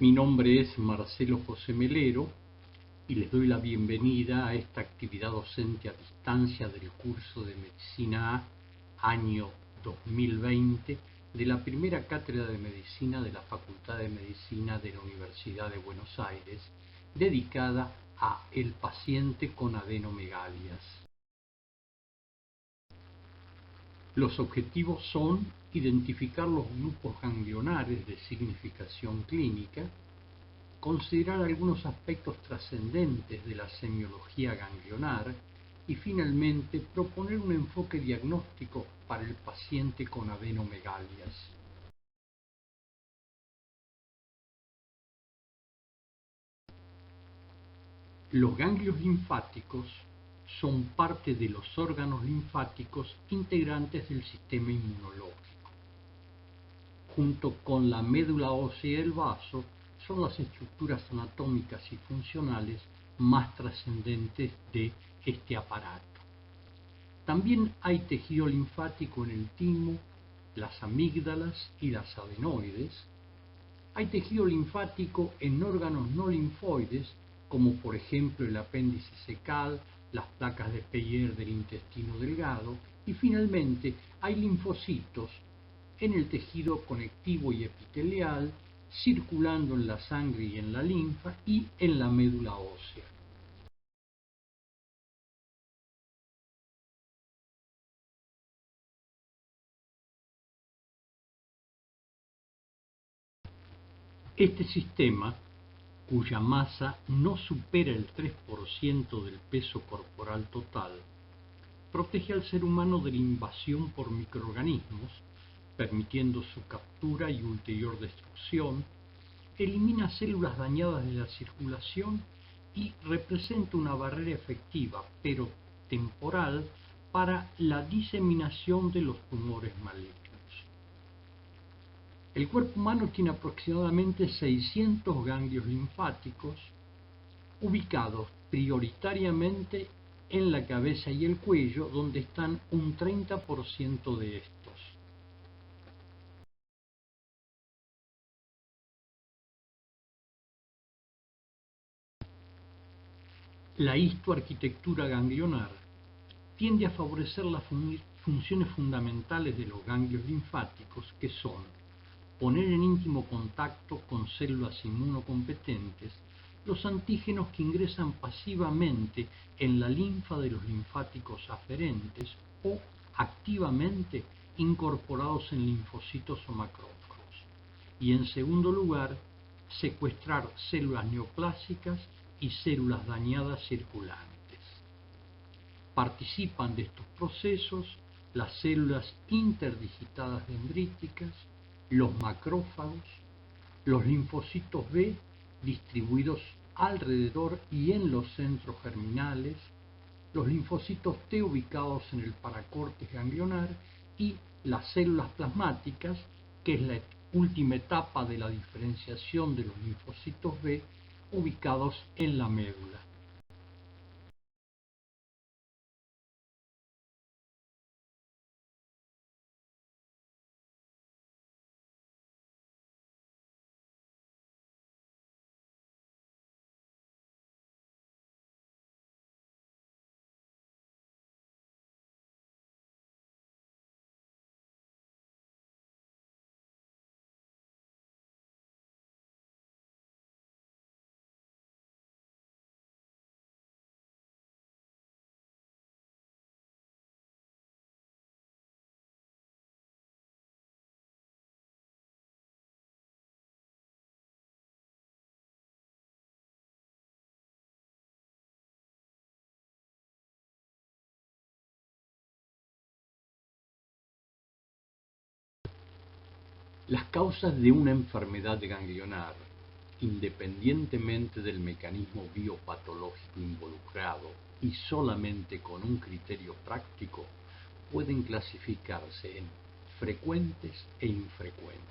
Mi nombre es Marcelo José Melero y les doy la bienvenida a esta actividad docente a distancia del curso de Medicina A, año 2020, de la primera cátedra de Medicina de la Facultad de Medicina de la Universidad de Buenos Aires, dedicada a el paciente con adenomegalias. Los objetivos son identificar los grupos ganglionares de significación clínica, considerar algunos aspectos trascendentes de la semiología ganglionar y finalmente proponer un enfoque diagnóstico para el paciente con adenomegalias. Los ganglios linfáticos son parte de los órganos linfáticos integrantes del sistema inmunológico. Junto con la médula ósea y el vaso, son las estructuras anatómicas y funcionales más trascendentes de este aparato. También hay tejido linfático en el timo, las amígdalas y las adenoides. Hay tejido linfático en órganos no linfoides, como por ejemplo el apéndice cecal, las placas de Peyer del intestino delgado, y finalmente hay linfocitos en el tejido conectivo y epitelial, circulando en la sangre y en la linfa y en la médula ósea. Este sistema, cuya masa no supera el 3% del peso corporal total, protege al ser humano de la invasión por microorganismos, permitiendo su captura y ulterior destrucción, elimina células dañadas de la circulación y representa una barrera efectiva, pero temporal, para la diseminación de los tumores malignos. El cuerpo humano tiene aproximadamente 600 ganglios linfáticos, ubicados prioritariamente en la cabeza y el cuello, donde están un 30% de estos. La histoarquitectura ganglionar tiende a favorecer las funciones fundamentales de los ganglios linfáticos, que son poner en íntimo contacto con células inmunocompetentes los antígenos que ingresan pasivamente en la linfa de los linfáticos aferentes o activamente incorporados en linfocitos o macrófagos. Y en segundo lugar, secuestrar células neoplásicas y células dañadas circulantes. Participan de estos procesos las células interdigitadas dendríticas, los macrófagos, los linfocitos B distribuidos alrededor y en los centros germinales, los linfocitos T ubicados en el paracortes ganglionar y las células plasmáticas, que es la última etapa de la diferenciación de los linfocitos B, ubicados en la médula. Las causas de una enfermedad ganglionar, independientemente del mecanismo biopatológico involucrado y solamente con un criterio práctico, pueden clasificarse en frecuentes e infrecuentes.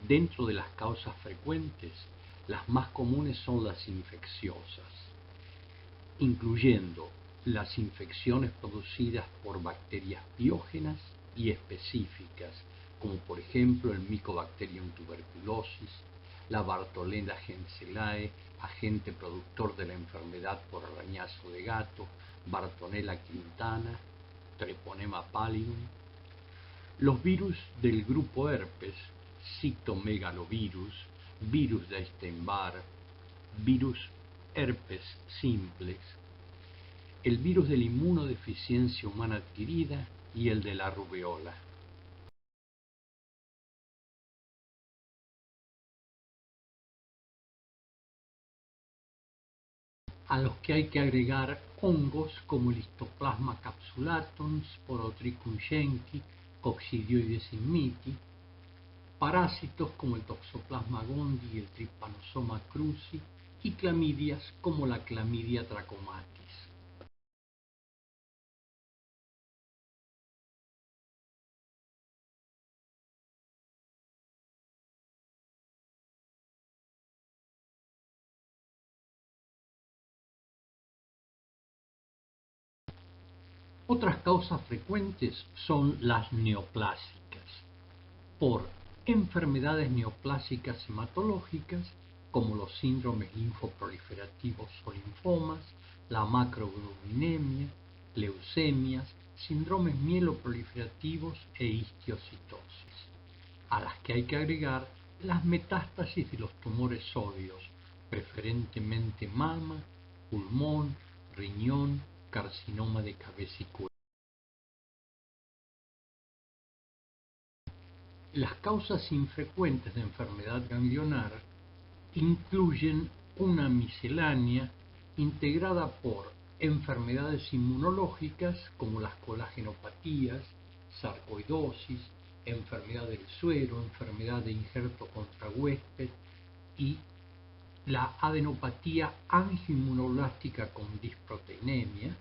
Dentro de las causas frecuentes, las más comunes son las infecciosas, incluyendo las infecciones producidas por bacterias biógenas y específicas, como por ejemplo el Mycobacterium tuberculosis, la Bartholina genselae, agente productor de la enfermedad por arañazo de gato, Bartonella quintana, Treponema pallidum. Los virus del grupo herpes, citomegalovirus, virus de Epstein-Barr, virus herpes simplex, el virus de la inmunodeficiencia humana adquirida y el de la rubeola. A los que hay que agregar hongos como el Histoplasma capsulatum, Sporotrichum schenki, Coccidioides immiti, parásitos como el Toxoplasma gondii y el Trypanosoma cruzi, y clamidias como la Clamidia trachomatis. Otras causas frecuentes son las neoplásicas, por enfermedades neoplásicas hematológicas como los síndromes linfoproliferativos o linfomas, la macroglobulinemia, leucemias, síndromes mieloproliferativos e histiocytosis, a las que hay que agregar las metástasis de los tumores sólidos, preferentemente mama, pulmón, riñón, carcinoma de cabeza y cuello. Las causas infrecuentes de enfermedad ganglionar incluyen una miscelánea integrada por enfermedades inmunológicas como las colagenopatías, sarcoidosis, enfermedad del suero, enfermedad de injerto contra huésped y la adenopatía angioinmunoblástica con disproteinemia,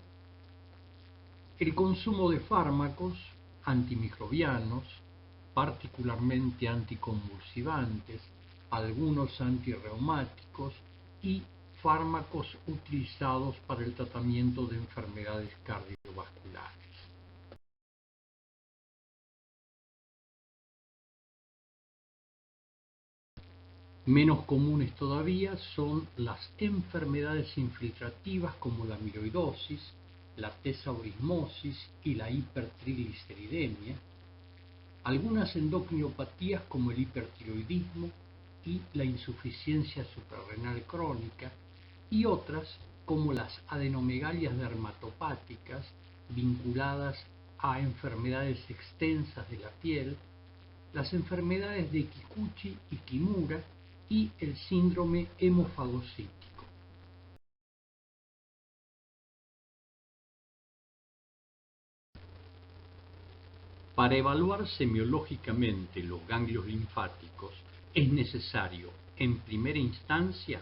el consumo de fármacos antimicrobianos, particularmente anticonvulsivantes, algunos antirreumáticos y fármacos utilizados para el tratamiento de enfermedades cardiovasculares. Menos comunes todavía son las enfermedades infiltrativas como la amiloidosis, la tesaurismosis y la hipertrigliceridemia, algunas endocrinopatías como el hipertiroidismo y la insuficiencia suprarrenal crónica, y otras como las adenomegalias dermatopáticas vinculadas a enfermedades extensas de la piel, las enfermedades de Kikuchi y Kimura y el síndrome hemofagocítico. Para evaluar semiológicamente los ganglios linfáticos es necesario, en primera instancia,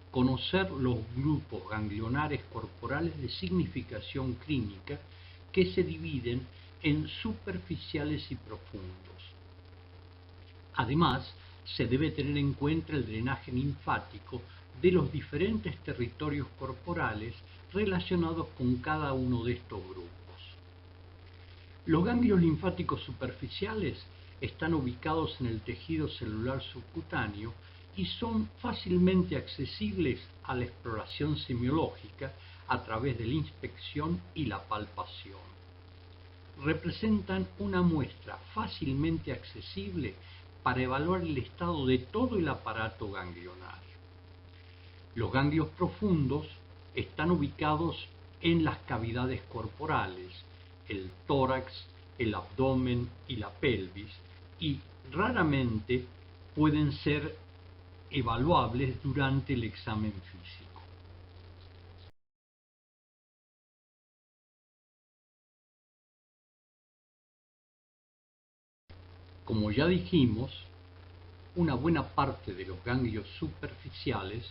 conocer los grupos ganglionares corporales de significación clínica que se dividen en superficiales y profundos. Además, se debe tener en cuenta el drenaje linfático de los diferentes territorios corporales relacionados con cada uno de estos grupos. Los ganglios linfáticos superficiales están ubicados en el tejido celular subcutáneo y son fácilmente accesibles a la exploración semiológica a través de la inspección y la palpación. Representan una muestra fácilmente accesible para evaluar el estado de todo el aparato ganglionar. Los ganglios profundos están ubicados en las cavidades corporales, el tórax, el abdomen y la pelvis, y raramente pueden ser evaluables durante el examen físico. Como ya dijimos, una buena parte de los ganglios superficiales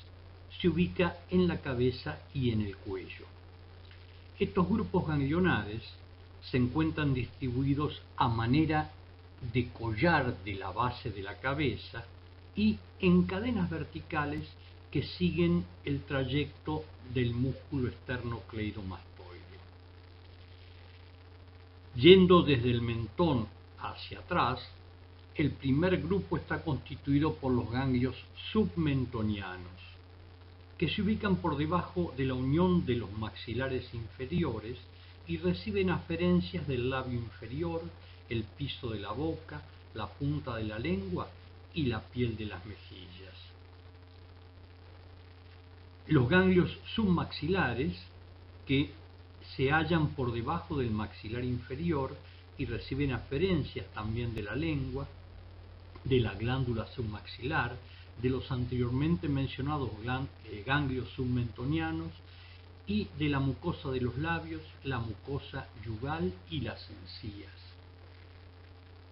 se ubica en la cabeza y en el cuello. Estos grupos ganglionares se encuentran distribuidos a manera de collar de la base de la cabeza y en cadenas verticales que siguen el trayecto del músculo esternocleidomastoideo. Yendo desde el mentón hacia atrás, el primer grupo está constituido por los ganglios submentonianos, que se ubican por debajo de la unión de los maxilares inferiores y reciben aferencias del labio inferior, el piso de la boca, la punta de la lengua y la piel de las mejillas. Los ganglios submaxilares, que se hallan por debajo del maxilar inferior y reciben aferencias también de la lengua, de la glándula submaxilar, de los anteriormente mencionados ganglios submentonianos y de la mucosa de los labios, la mucosa yugal y las encías.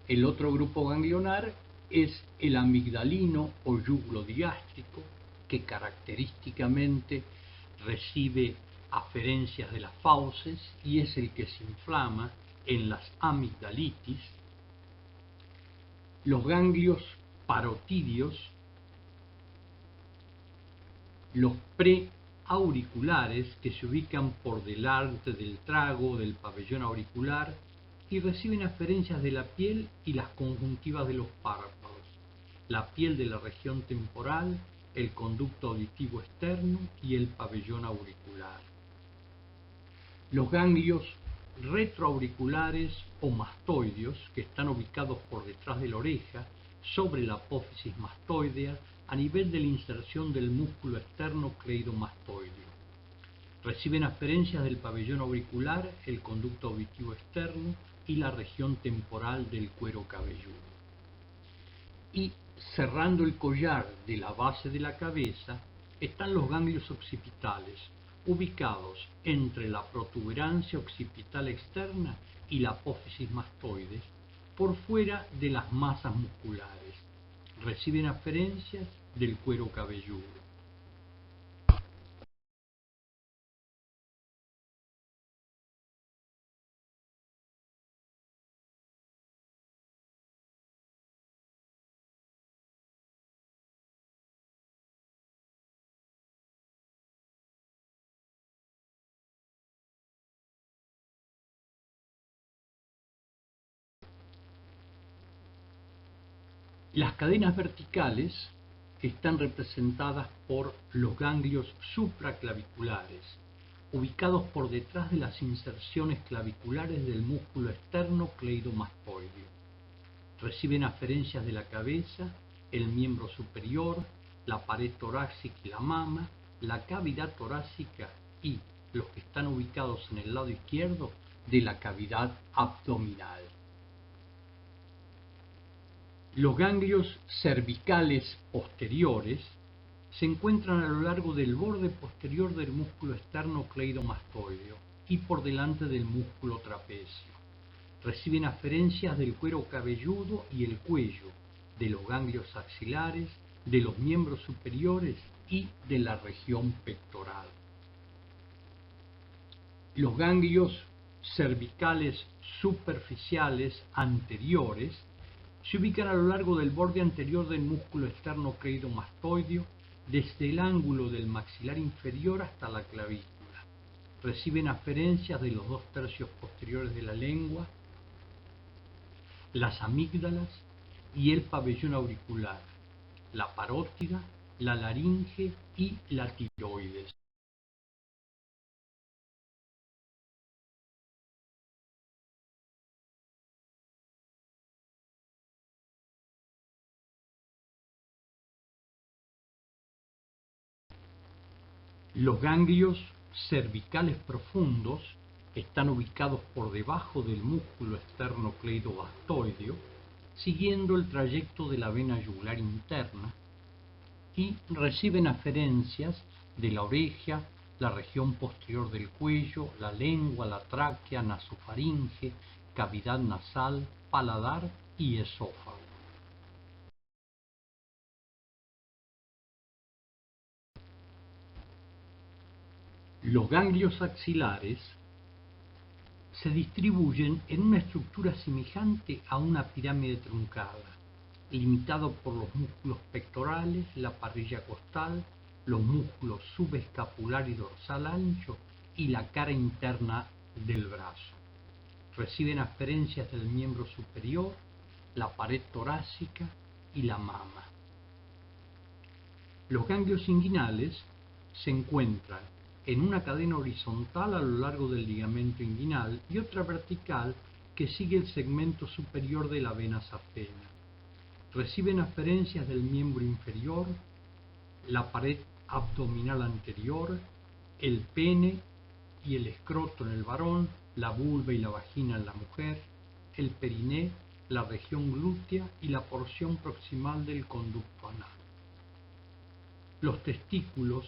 El otro grupo ganglionar es el amigdalino o yuglo digástrico, que característicamente recibe aferencias de las fauces y es el que se inflama en las amigdalitis. Los ganglios parotidios, los preauriculares, que se ubican por delante del trago del pabellón auricular y reciben aferencias de la piel y las conjuntivas de los párpados, la piel de la región temporal, el conducto auditivo externo y el pabellón auricular. Los ganglios retroauriculares o mastoideos, que están ubicados por detrás de la oreja, sobre la apófisis mastoidea, a nivel de la inserción del músculo externo cleidomastoideo. Reciben aferencias del pabellón auricular, el conducto auditivo externo y la región temporal del cuero cabelludo. Y cerrando el collar de la base de la cabeza están los ganglios occipitales, ubicados entre la protuberancia occipital externa y la apófisis mastoides, por fuera de las masas musculares. Reciben aferencias del cuero cabelludo. Las cadenas verticales están representadas por los ganglios supraclaviculares, ubicados por detrás de las inserciones claviculares del músculo externo cleidomastoideo. Reciben aferencias de la cabeza, el miembro superior, la pared torácica y la mama, la cavidad torácica y, los que están ubicados en el lado izquierdo, de la cavidad abdominal. Los ganglios cervicales posteriores se encuentran a lo largo del borde posterior del músculo externo cleidomastoideo y por delante del músculo trapecio. Reciben aferencias del cuero cabelludo y el cuello, de los ganglios axilares, de los miembros superiores y de la región pectoral. Los ganglios cervicales superficiales anteriores se ubican a lo largo del borde anterior del músculo externo cleidomastoideo, desde el ángulo del maxilar inferior hasta la clavícula. Reciben aferencias de los 2/3 posteriores de la lengua, las amígdalas y el pabellón auricular, la parótida, la laringe y la tiroides. Los ganglios cervicales profundos están ubicados por debajo del músculo externo cleidomastoideo, siguiendo el trayecto de la vena yugular interna, y reciben aferencias de la oreja, la región posterior del cuello, la lengua, la tráquea, nasofaringe, cavidad nasal, paladar y esófago. Los ganglios axilares se distribuyen en una estructura semejante a una pirámide truncada, limitado por los músculos pectorales, la parrilla costal, los músculos subescapular y dorsal ancho y la cara interna del brazo. Reciben aferencias del miembro superior, la pared torácica y la mama. Los ganglios inguinales se encuentran en una cadena horizontal a lo largo del ligamento inguinal y otra vertical que sigue el segmento superior de la vena safena. Reciben aferencias del miembro inferior, la pared abdominal anterior, el pene y el escroto en el varón, la vulva y la vagina en la mujer, el periné, la región glútea y la porción proximal del conducto anal. Los testículos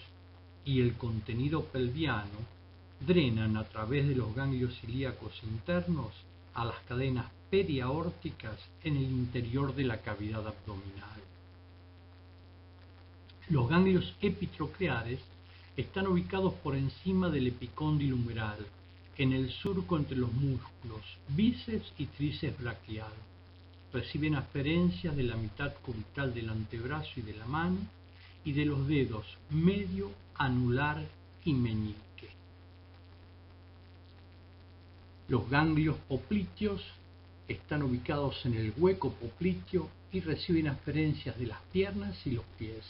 y el contenido pelviano drenan a través de los ganglios ilíacos internos a las cadenas periaórticas en el interior de la cavidad abdominal. Los ganglios epitrocleares están ubicados por encima del epicóndilo humeral, en el surco entre los músculos bíceps y tríceps braquial. Reciben aferencias de la mitad cubital del antebrazo y de la mano y de los dedos medio, anular y meñique. Los ganglios popliteos están ubicados en el hueco popliteo y reciben aferencias de las piernas y los pies.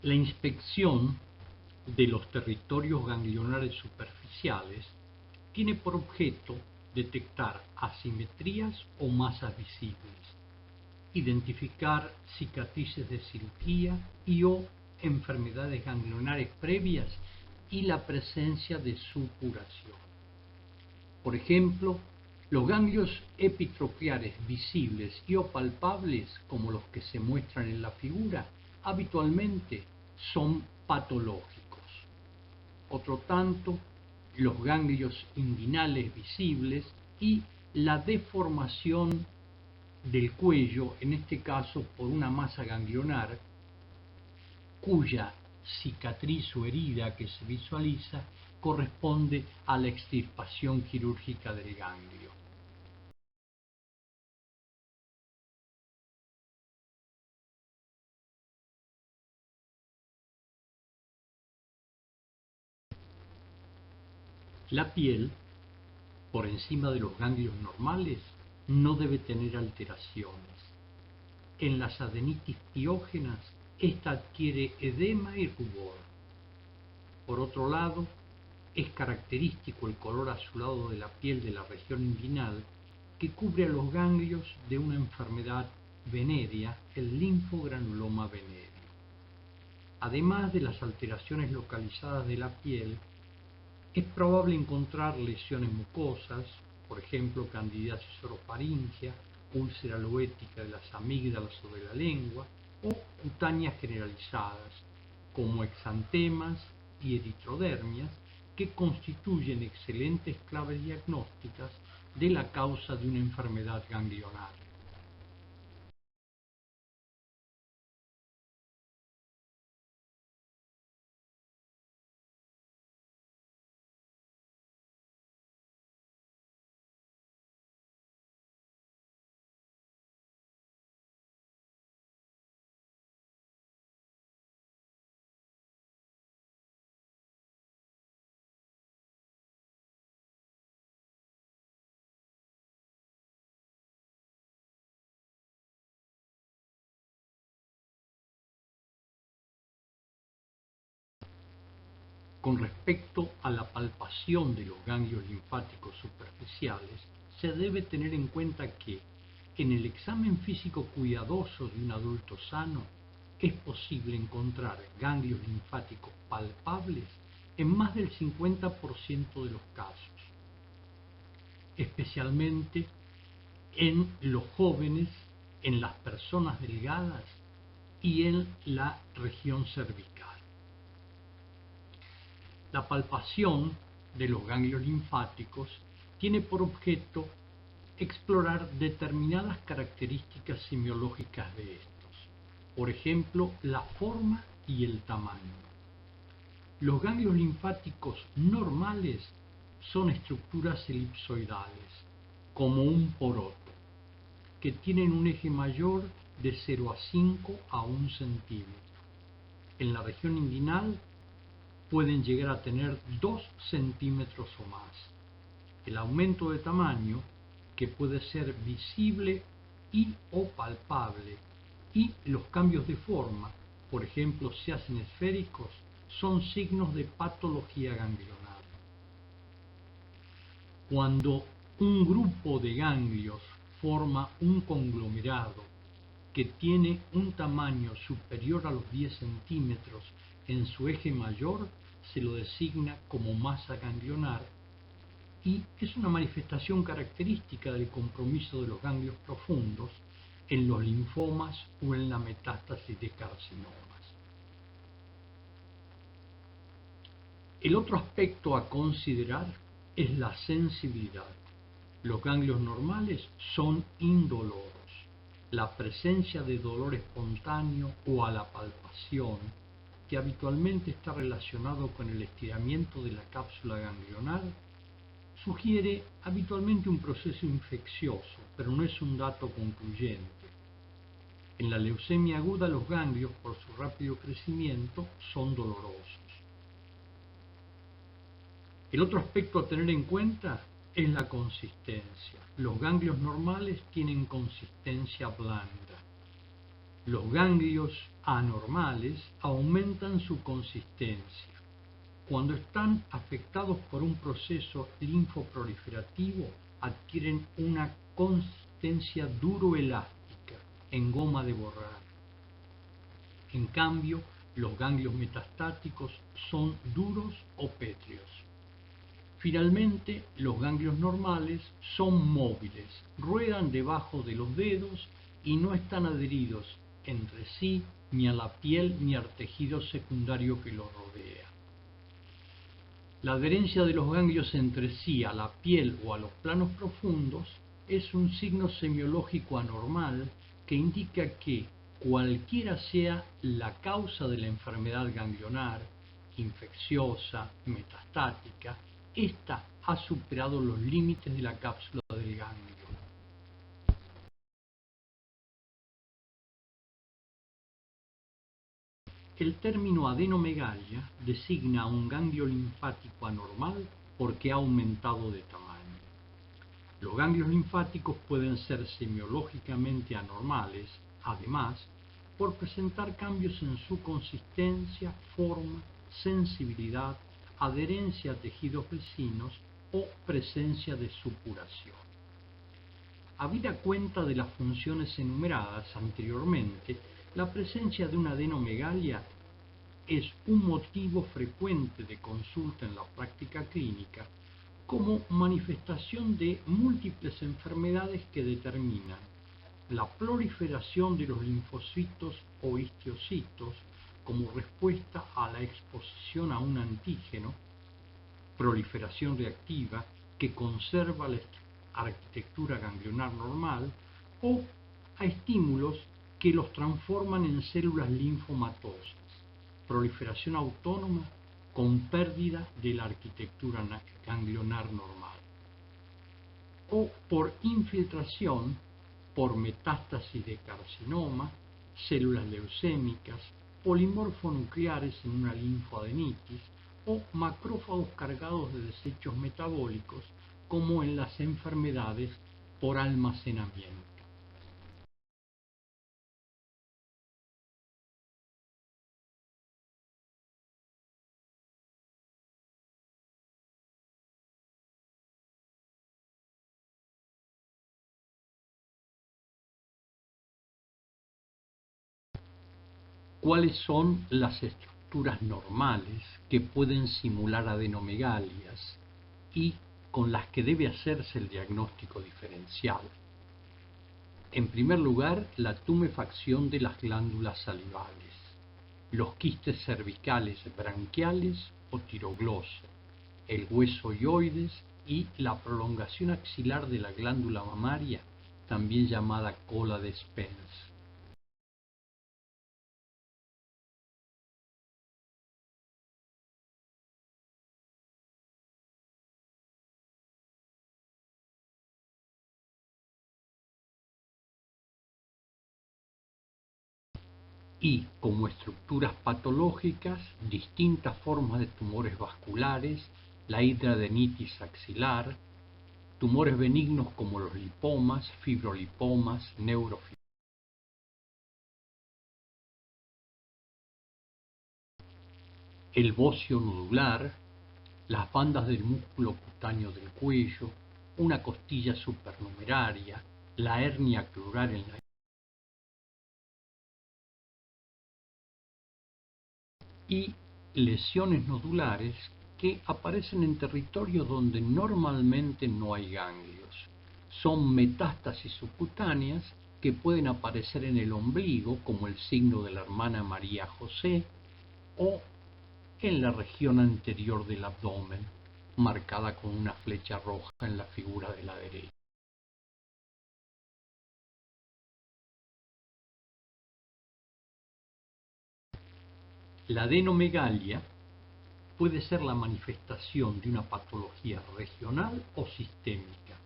La inspección de los territorios ganglionares superficiales tiene por objeto detectar asimetrías o masas visibles, identificar cicatrices de cirugía o enfermedades ganglionares previas y la presencia de supuración. Por ejemplo, los ganglios epitrocleares visibles y o palpables, como los que se muestran en la figura, habitualmente son patológicos. Otro tanto, los ganglios inguinales visibles y la deformación del cuello, en este caso por una masa ganglionar, cuya cicatriz o herida que se visualiza corresponde a la extirpación quirúrgica del ganglio. La piel, por encima de los ganglios normales, no debe tener alteraciones. En las adenitis piógenas, esta adquiere edema y rubor. Por otro lado, es característico el color azulado de la piel de la región inguinal que cubre a los ganglios de una enfermedad venérea, el linfogranuloma venéreo. Además de las alteraciones localizadas de la piel, es probable encontrar lesiones mucosas, por ejemplo, candidiasis orofaringia, úlcera loética de las amígdalas o de la lengua, o cutáneas generalizadas, como exantemas y eritrodermias, que constituyen excelentes claves diagnósticas de la causa de una enfermedad ganglionar. Con respecto a la palpación de los ganglios linfáticos superficiales, se debe tener en cuenta que, en el examen físico cuidadoso de un adulto sano, es posible encontrar ganglios linfáticos palpables en más del 50% de los casos, especialmente en los jóvenes, en las personas delgadas y en la región cervical. La palpación de los ganglios linfáticos tiene por objeto explorar determinadas características semiológicas de estos, por ejemplo, la forma y el tamaño. Los ganglios linfáticos normales son estructuras elipsoidales, como un poroto, que tienen un eje mayor de 0 a 5 a 1 centímetro. en la región inguinal pueden llegar a tener 2 centímetros o más. El aumento de tamaño, que puede ser visible y o palpable, y los cambios de forma, por ejemplo, se hacen esféricos, son signos de patología ganglionar. Cuando un grupo de ganglios forma un conglomerado que tiene un tamaño superior a los 10 centímetros en su eje mayor, se lo designa como masa ganglionar y es una manifestación característica del compromiso de los ganglios profundos en los linfomas o en la metástasis de carcinomas. El otro aspecto a considerar es la sensibilidad. Los ganglios normales son indoloros. La presencia de dolor espontáneo o a la palpación, que habitualmente está relacionado con el estiramiento de la cápsula ganglionar, sugiere habitualmente un proceso infeccioso, pero no es un dato concluyente. En la leucemia aguda, los ganglios, por su rápido crecimiento, son dolorosos. El otro aspecto a tener en cuenta es la consistencia. Los ganglios normales tienen consistencia blanda. Los ganglios anormales aumentan su consistencia. Cuando están afectados por un proceso linfoproliferativo, adquieren una consistencia duro-elástica, en goma de borrar. En cambio, los ganglios metastáticos son duros o pétreos. Finalmente, los ganglios normales son móviles, ruedan debajo de los dedos y no están adheridos entre sí ni a la piel ni al tejido secundario que los rodea. La adherencia de los ganglios entre sí, a la piel o a los planos profundos, es un signo semiológico anormal que indica que, cualquiera sea la causa de la enfermedad ganglionar, infecciosa, metastática, esta ha superado los límites de la cápsula del ganglio. El término adenomegalia designa a un ganglio linfático anormal porque ha aumentado de tamaño. Los ganglios linfáticos pueden ser semiológicamente anormales, además, por presentar cambios en su consistencia, forma, sensibilidad, adherencia a tejidos vecinos o presencia de supuración. Habida cuenta de las funciones enumeradas anteriormente, la presencia de una adenomegalia es un motivo frecuente de consulta en la práctica clínica como manifestación de múltiples enfermedades que determinan la proliferación de los linfocitos o histocitos como respuesta a la exposición a un antígeno, proliferación reactiva que conserva la arquitectura ganglionar normal, o a estímulos que los transforman en células linfomatosas, proliferación autónoma con pérdida de la arquitectura ganglionar normal, o por infiltración por metástasis de carcinoma, células leucémicas, polimorfonucleares en una linfoadenitis o macrófagos cargados de desechos metabólicos como en las enfermedades por almacenamiento. ¿Cuáles son las estructuras normales que pueden simular adenomegalias y con las que debe hacerse el diagnóstico diferencial? En primer lugar, la tumefacción de las glándulas salivales, los quistes cervicales branquiales o tirogloso, el hueso hyoides y la prolongación axilar de la glándula mamaria, también llamada cola de Spence. y, como estructuras patológicas, distintas formas de tumores vasculares, la hidradenitis axilar, tumores benignos como los lipomas, fibrolipomas, neurofibrolipomas, el bocio nodular, las bandas del músculo cutáneo del cuello, una costilla supernumeraria, la hernia crural en la y lesiones nodulares que aparecen en territorios donde normalmente no hay ganglios. Son metástasis subcutáneas que pueden aparecer en el ombligo, como el signo de la hermana María José, o en la región anterior del abdomen, marcada con una flecha roja en la figura de la derecha. La adenomegalia puede ser la manifestación de una patología regional o sistémica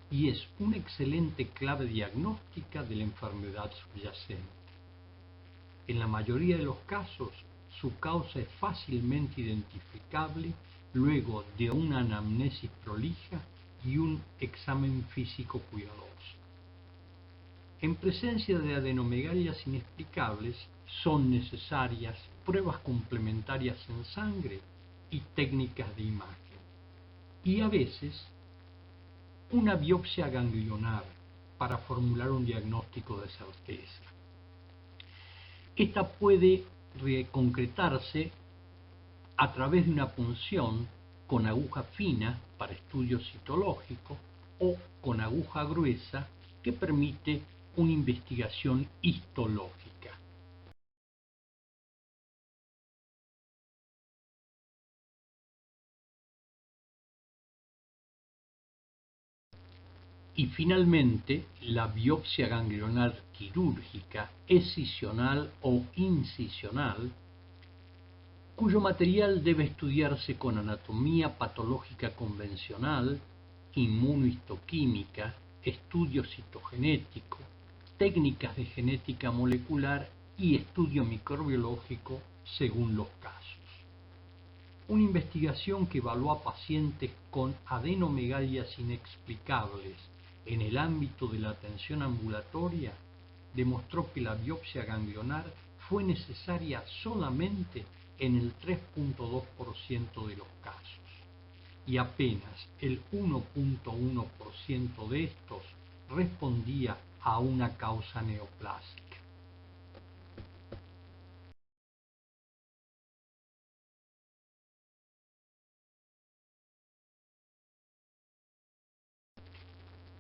y es una excelente clave diagnóstica de la enfermedad subyacente. En la mayoría de los casos, su causa es fácilmente identificable luego de una anamnesis prolija y un examen físico cuidadoso. En presencia de adenomegalias inexplicables, son necesarias pruebas complementarias en sangre y técnicas de imagen. Y a veces, una biopsia ganglionar para formular un diagnóstico de certeza. Esta puede concretarse a través de una punción con aguja fina para estudio citológico o con aguja gruesa que permite una investigación histológica. Y finalmente, la biopsia ganglionar quirúrgica, escisional o incisional, cuyo material debe estudiarse con anatomía patológica convencional, inmunohistoquímica, estudio citogenético, técnicas de genética molecular y estudio microbiológico según los casos. Una investigación que evaluó a pacientes con adenomegalias inexplicables en el ámbito de la atención ambulatoria demostró que la biopsia ganglionar fue necesaria solamente en el 3.2% de los casos y apenas el 1.1% de estos respondía a una causa neoplásica.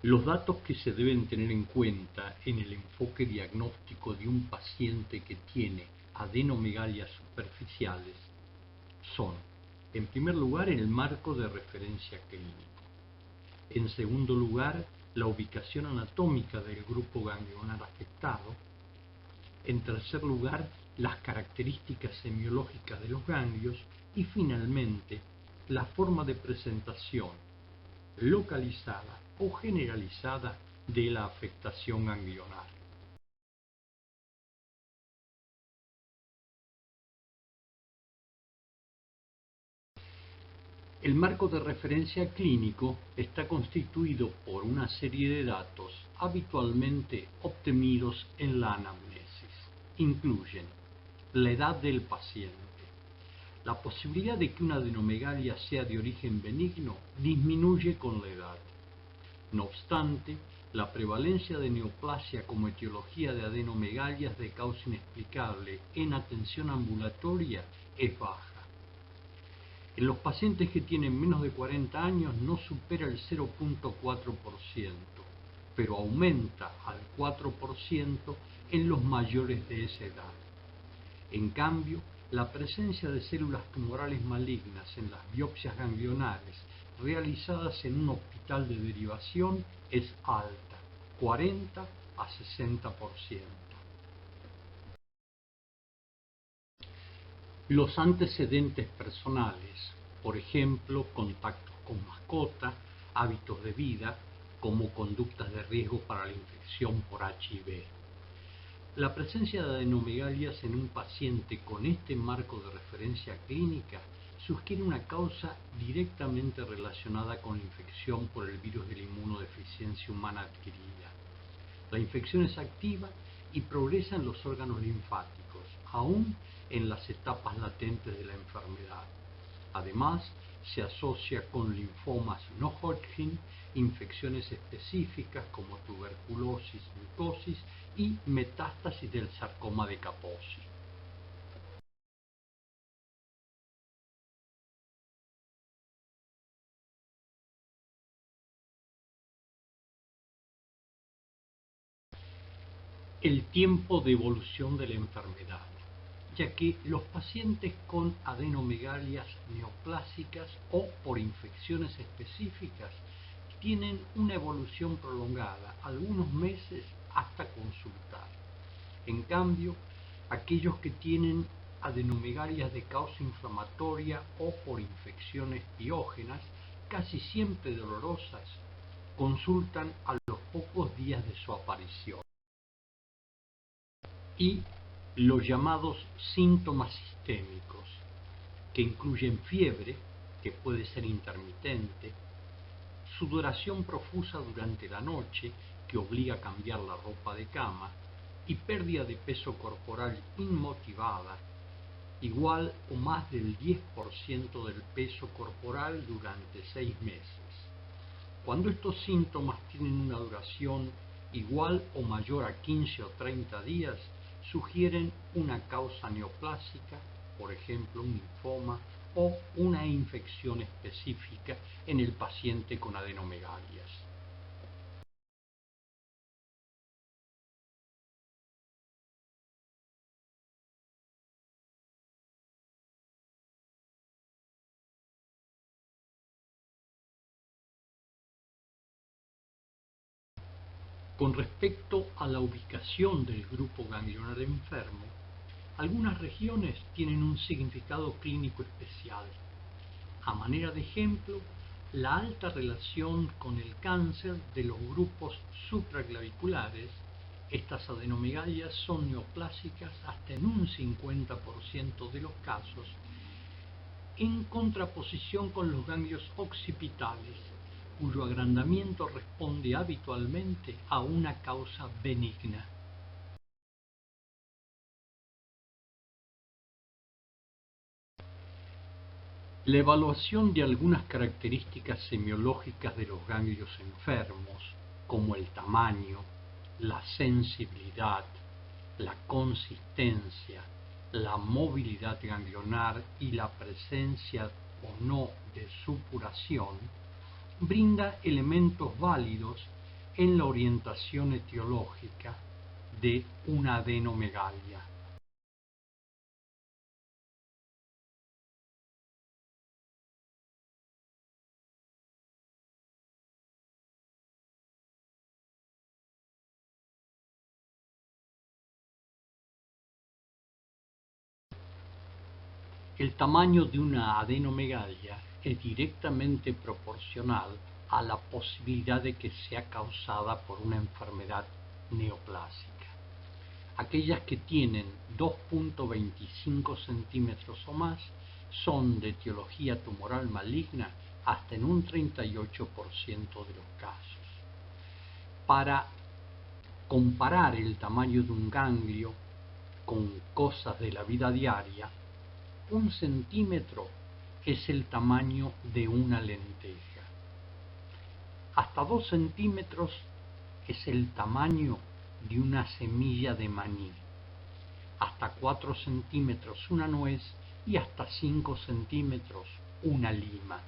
Los datos que se deben tener en cuenta en el enfoque diagnóstico de un paciente que tiene adenomegalias superficiales son, en primer lugar, el marco de referencia clínico. En segundo lugar, la ubicación anatómica del grupo ganglionar afectado. En tercer lugar, las características semiológicas de los ganglios. Y finalmente, la forma de presentación localizada o generalizada de la afectación ganglionar. El marco de referencia clínico está constituido por una serie de datos habitualmente obtenidos en la anamnesis. Incluyen la edad del paciente. La posibilidad de que una adenomegalia sea de origen benigno disminuye con la edad. No obstante, la prevalencia de neoplasia como etiología de adenomegalias de causa inexplicable en atención ambulatoria es baja. En los pacientes que tienen menos de 40 años no supera el 0.4%, pero aumenta al 4% en los mayores de esa edad. En cambio, la presencia de células tumorales malignas en las biopsias ganglionares realizadas en un hospital de derivación es alta, 40 a 60%. Los antecedentes personales, por ejemplo, contactos con mascotas, hábitos de vida, como conductas de riesgo para la infección por HIV. La presencia de adenomegalias en un paciente con este marco de referencia clínica sugiere una causa directamente relacionada con la infección por el virus de la inmunodeficiencia humana adquirida. La infección es activa y progresa en los órganos linfáticos, aún en las etapas latentes de la enfermedad. Además, se asocia con linfomas no Hodgkin, infecciones específicas como tuberculosis, micosis y metástasis del sarcoma de Kaposi. El tiempo de evolución de la enfermedad, ya que los pacientes con adenomegalias neoplásicas o por infecciones específicas tienen una evolución prolongada, algunos meses hasta consultar. En cambio, aquellos que tienen adenomegalias de causa inflamatoria o por infecciones piógenas, casi siempre dolorosas, consultan a los pocos días de su aparición. Y los llamados síntomas sistémicos, que incluyen fiebre, que puede ser intermitente, sudoración profusa durante la noche, que obliga a cambiar la ropa de cama, y pérdida de peso corporal inmotivada, igual o más del 10% del peso corporal durante 6 meses. Cuando estos síntomas tienen una duración igual o mayor a 15 o 30 días, sugieren una causa neoplásica, por ejemplo un linfoma o una infección específica en el paciente con adenomegalias. Con respecto a la ubicación del grupo ganglionar enfermo, algunas regiones tienen un significado clínico especial. A manera de ejemplo, la alta relación con el cáncer de los grupos supraclaviculares. Estas adenomegalias son neoplásicas hasta en un 50% de los casos, en contraposición con los ganglios occipitales, cuyo agrandamiento responde habitualmente a una causa benigna. La evaluación de algunas características semiológicas de los ganglios enfermos, como el tamaño, la sensibilidad, la consistencia, la movilidad ganglionar y la presencia o no de supuración, brinda elementos válidos en la orientación etiológica de una adenomegalia. El tamaño de una adenomegalia es directamente proporcional a la posibilidad de que sea causada por una enfermedad neoplásica. Aquellas que tienen 2.25 centímetros o más son de etiología tumoral maligna hasta en un 38% de los casos. Para comparar el tamaño de un ganglio con cosas de la vida diaria, 1 centímetro es el tamaño de una lenteja. Hasta 2 centímetros es el tamaño de una semilla de maní. Hasta 4 centímetros una nuez y hasta 5 centímetros una lima.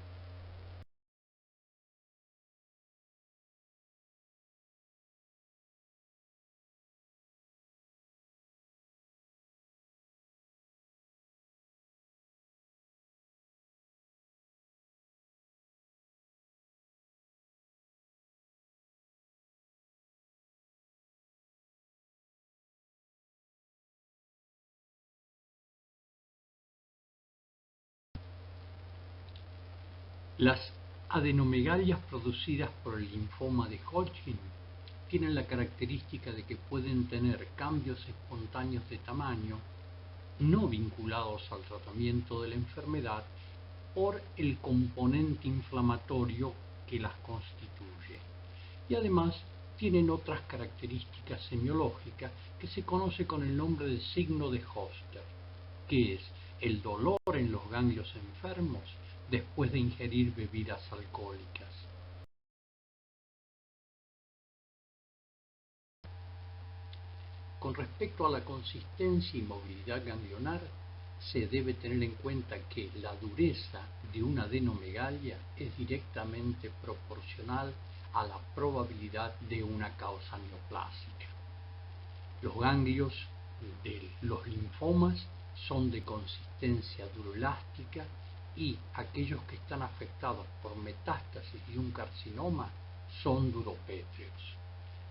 Las adenomegalias producidas por el linfoma de Hodgkin tienen la característica de que pueden tener cambios espontáneos de tamaño no vinculados al tratamiento de la enfermedad por el componente inflamatorio que las constituye. Y además tienen otras características semiológicas que se conoce con el nombre de signo de Hoster, que es el dolor en los ganglios enfermos después de ingerir bebidas alcohólicas. Con respecto a la consistencia y movilidad ganglionar, se debe tener en cuenta que la dureza de una adenomegalia es directamente proporcional a la probabilidad de una causa neoplásica. Los ganglios de los linfomas son de consistencia duroelástica y aquellos que están afectados por metástasis y un carcinoma son duropétreos.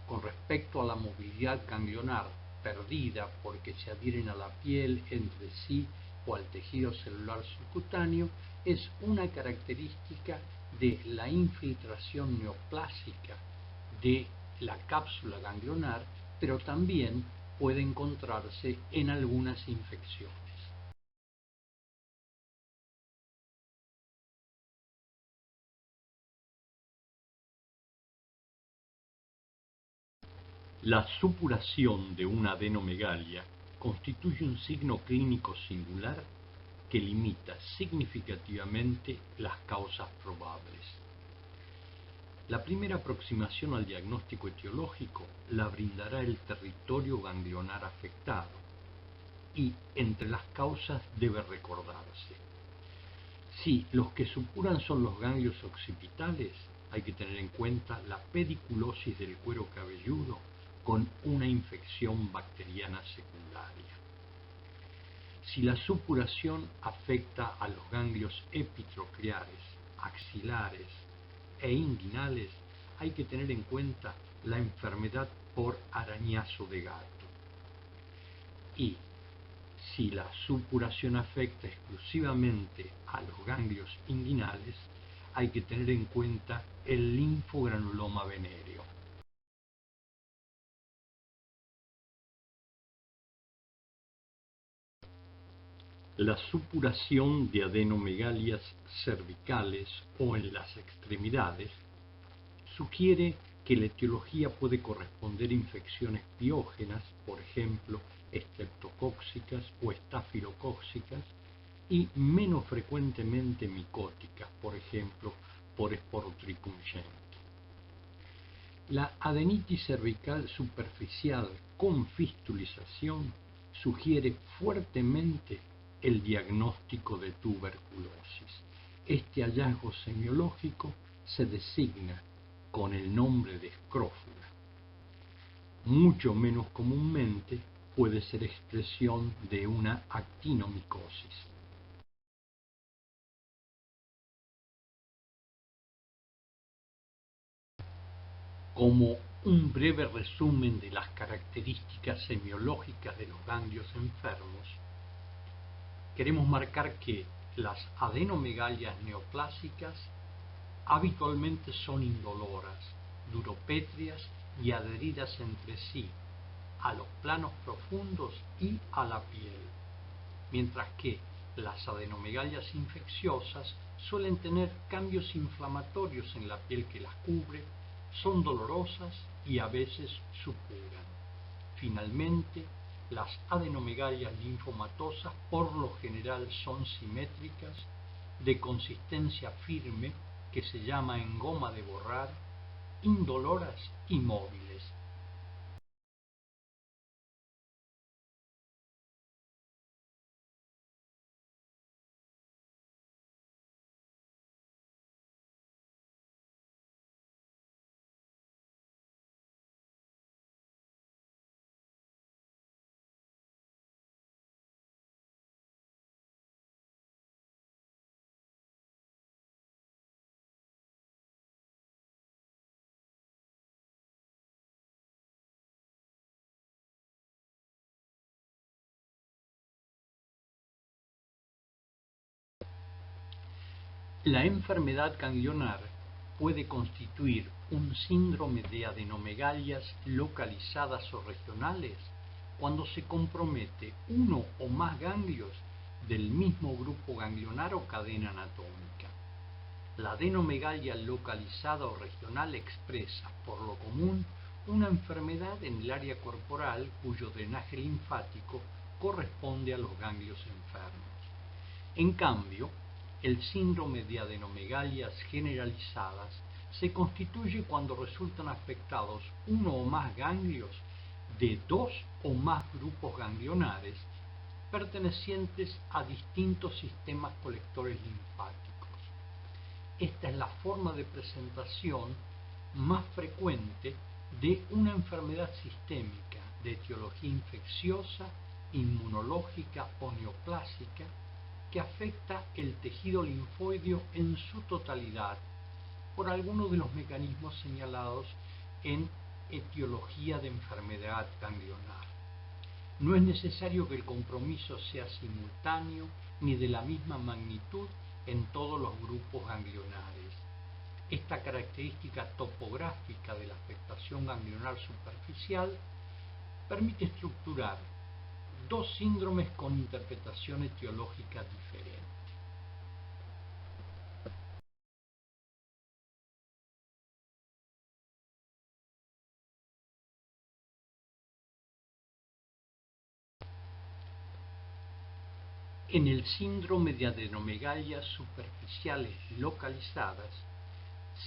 Con respecto a la movilidad ganglionar perdida porque se adhieren a la piel entre sí o al tejido celular subcutáneo, es una característica de la infiltración neoplásica de la cápsula ganglionar, pero también puede encontrarse en algunas infecciones. La supuración de una adenomegalia constituye un signo clínico singular que limita significativamente las causas probables. La primera aproximación al diagnóstico etiológico la brindará el territorio ganglionar afectado y entre las causas debe recordarse. Si los que supuran son los ganglios occipitales, hay que tener en cuenta la pediculosis del cuero cabelludo con una infección bacteriana secundaria. Si la supuración afecta a los ganglios epitrocleares, axilares e inguinales, hay que tener en cuenta la enfermedad por arañazo de gato. Y si la supuración afecta exclusivamente a los ganglios inguinales, hay que tener en cuenta el linfogranuloma venéreo. La supuración de adenomegalias cervicales o en las extremidades sugiere que la etiología puede corresponder a infecciones piógenas, por ejemplo, estreptocóccicas o estafilocóccicas, y menos frecuentemente micóticas, por ejemplo, por Sporotricum gente. La adenitis cervical superficial con fistulización sugiere fuertemente el diagnóstico de tuberculosis. Este hallazgo semiológico se designa con el nombre de escrófula. Mucho menos comúnmente puede ser expresión de una actinomicosis. Como un breve resumen de las características semiológicas de los ganglios enfermos, queremos marcar que las adenomegalias neoplásicas habitualmente son indoloras, duropétreas y adheridas entre sí a los planos profundos y a la piel, mientras que las adenomegalias infecciosas suelen tener cambios inflamatorios en la piel que las cubre, son dolorosas y a veces supuran. Finalmente, las adenomegalias linfomatosas por lo general son simétricas, de consistencia firme, que se llama en goma de borrar, indoloras y móviles. La enfermedad ganglionar puede constituir un síndrome de adenomegalias localizadas o regionales cuando se compromete uno o más ganglios del mismo grupo ganglionar o cadena anatómica. La adenomegalia localizada o regional expresa, por lo común, una enfermedad en el área corporal cuyo drenaje linfático corresponde a los ganglios enfermos. En cambio, el síndrome de adenomegalias generalizadas se constituye cuando resultan afectados uno o más ganglios de dos o más grupos ganglionares pertenecientes a distintos sistemas colectores linfáticos. Esta es la forma de presentación más frecuente de una enfermedad sistémica de etiología infecciosa, inmunológica o neoplásica que afecta el tejido linfoideo en su totalidad por alguno de los mecanismos señalados en etiología de enfermedad ganglionar. No es necesario que el compromiso sea simultáneo ni de la misma magnitud en todos los grupos ganglionares. Esta característica topográfica de la afectación ganglionar superficial permite estructurar dos síndromes con interpretación etiológica diferente. En el síndrome de adenomegalias superficiales localizadas,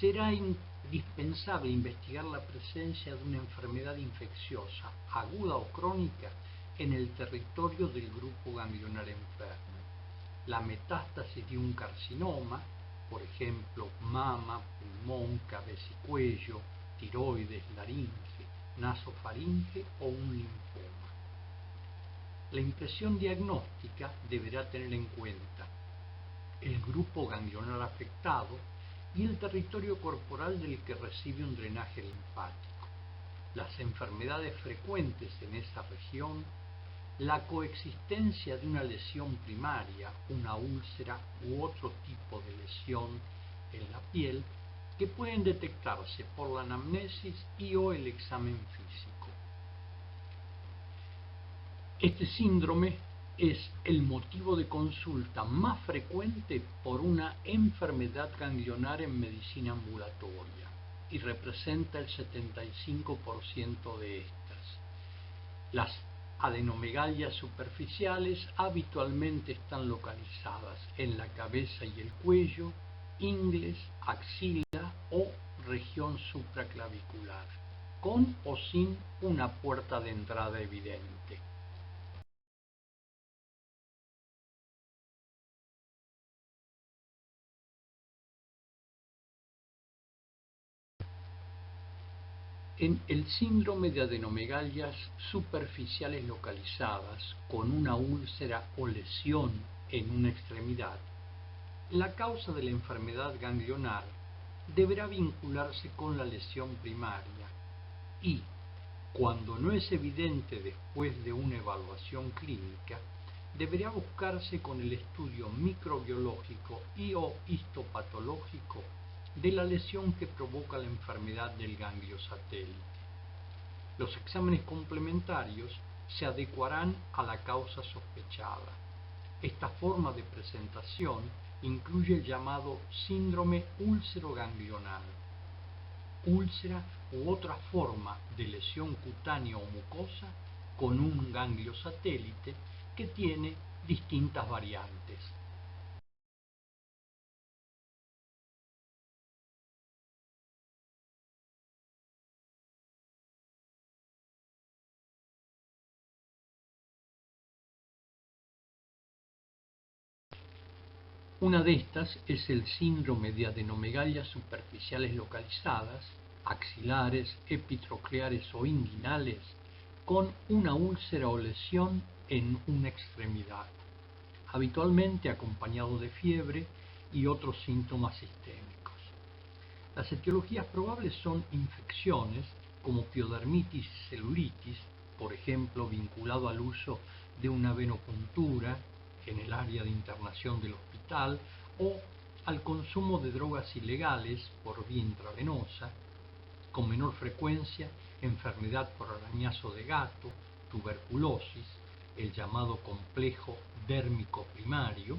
será indispensable investigar la presencia de una enfermedad infecciosa, aguda o crónica, en el territorio del grupo ganglionar enfermo. La metástasis de un carcinoma, por ejemplo, mama, pulmón, cabeza y cuello, tiroides, laringe, nasofaringe o un linfoma. La impresión diagnóstica deberá tener en cuenta el grupo ganglionar afectado y el territorio corporal del que recibe un drenaje linfático, las enfermedades frecuentes en esa región, la coexistencia de una lesión primaria, una úlcera u otro tipo de lesión en la piel que pueden detectarse por la anamnesis y o el examen físico. Este síndrome es el motivo de consulta más frecuente por una enfermedad ganglionar en medicina ambulatoria y representa el 75% de estas. Las adenomegalias superficiales habitualmente están localizadas en la cabeza y el cuello, ingles, axila o región supraclavicular, con o sin una puerta de entrada evidente. En el síndrome de adenomegalias superficiales localizadas con una úlcera o lesión en una extremidad, la causa de la enfermedad ganglionar deberá vincularse con la lesión primaria y, cuando no es evidente después de una evaluación clínica, deberá buscarse con el estudio microbiológico y o histopatológico de la lesión que provoca la enfermedad del ganglio satélite. Los exámenes complementarios se adecuarán a la causa sospechada. Esta forma de presentación incluye el llamado síndrome úlcero-ganglionar, úlcera u otra forma de lesión cutánea o mucosa con un ganglio satélite que tiene distintas variantes. Una de estas es el síndrome de adenomegalias superficiales localizadas, axilares, epitrocleares o inguinales, con una úlcera o lesión en una extremidad, habitualmente acompañado de fiebre y otros síntomas sistémicos. Las etiologías probables son infecciones como piodermitis y celulitis, por ejemplo, vinculado al uso de una venopuntura en el área de internación del hospital, o al consumo de drogas ilegales por vía intravenosa, con menor frecuencia, enfermedad por arañazo de gato, tuberculosis, el llamado complejo dérmico primario,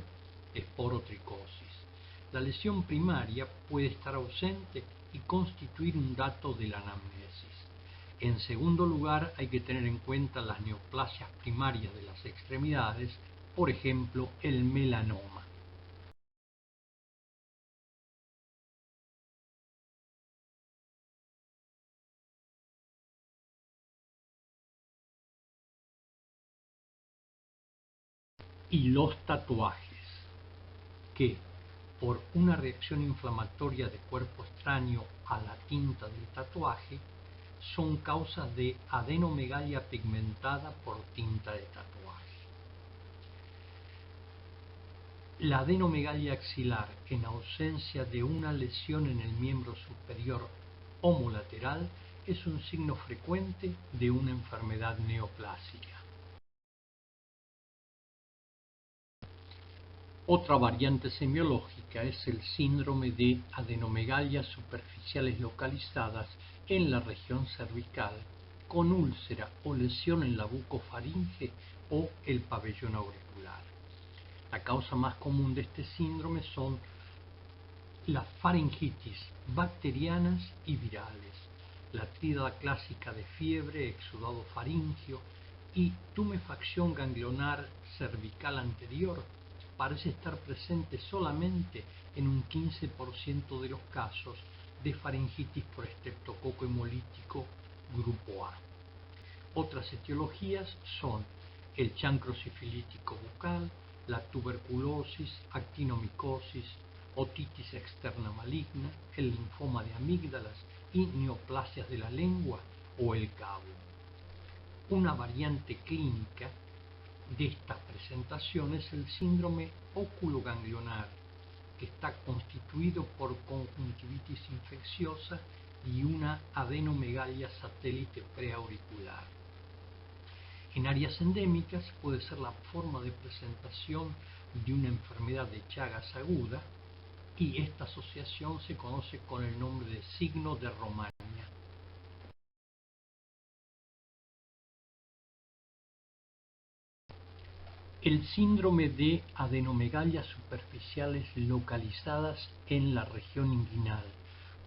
esporotricosis. La lesión primaria puede estar ausente y constituir un dato de la anamnesis. En segundo lugar, hay que tener en cuenta las neoplasias primarias de las extremidades, por ejemplo, el melanoma. Y los tatuajes, que por una reacción inflamatoria de cuerpo extraño a la tinta del tatuaje, son causas de adenomegalia pigmentada por tinta de tatuaje. La adenomegalia axilar, en ausencia de una lesión en el miembro superior homolateral, es un signo frecuente de una enfermedad neoplásica. Otra variante semiológica es el síndrome de adenomegalias superficiales localizadas en la región cervical, con úlcera o lesión en la bucofaringe o el pabellón auricular. La causa más común de este síndrome son las faringitis bacterianas y virales, la tríada clásica de fiebre, exudado faríngeo y tumefacción ganglionar cervical anterior parece estar presente solamente en un 15% de los casos de faringitis por estreptococo hemolítico grupo A. Otras etiologías son el chancro sifilítico bucal, la tuberculosis, actinomicosis, otitis externa maligna, el linfoma de amígdalas y neoplasias de la lengua o el cabo. Una variante clínica de esta presentación es el síndrome oculoganglionar, que está constituido por conjuntivitis infecciosa y una adenomegalia satélite preauricular. En áreas endémicas puede ser la forma de presentación de una enfermedad de Chagas aguda y esta asociación se conoce con el nombre de signo de Romaña. El síndrome de adenomegalias superficiales localizadas en la región inguinal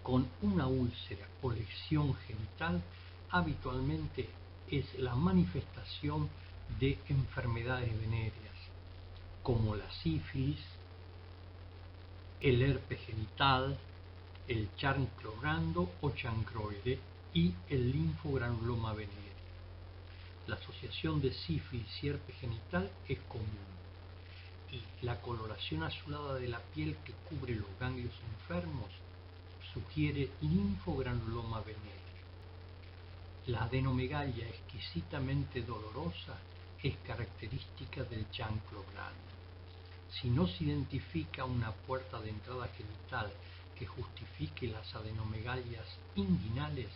con una úlcera o lesión genital habitualmente es la manifestación de enfermedades venéreas como la sífilis, el herpes genital, el chancro grando o chancroide y el linfogranuloma venéreo. La asociación de sífilis y herpes genital es común y la coloración azulada de la piel que cubre los ganglios enfermos sugiere linfogranuloma venéreo. La adenomegalia exquisitamente dolorosa es característica del chancro grande. Si no se identifica una puerta de entrada genital que justifique las adenomegalias inguinales,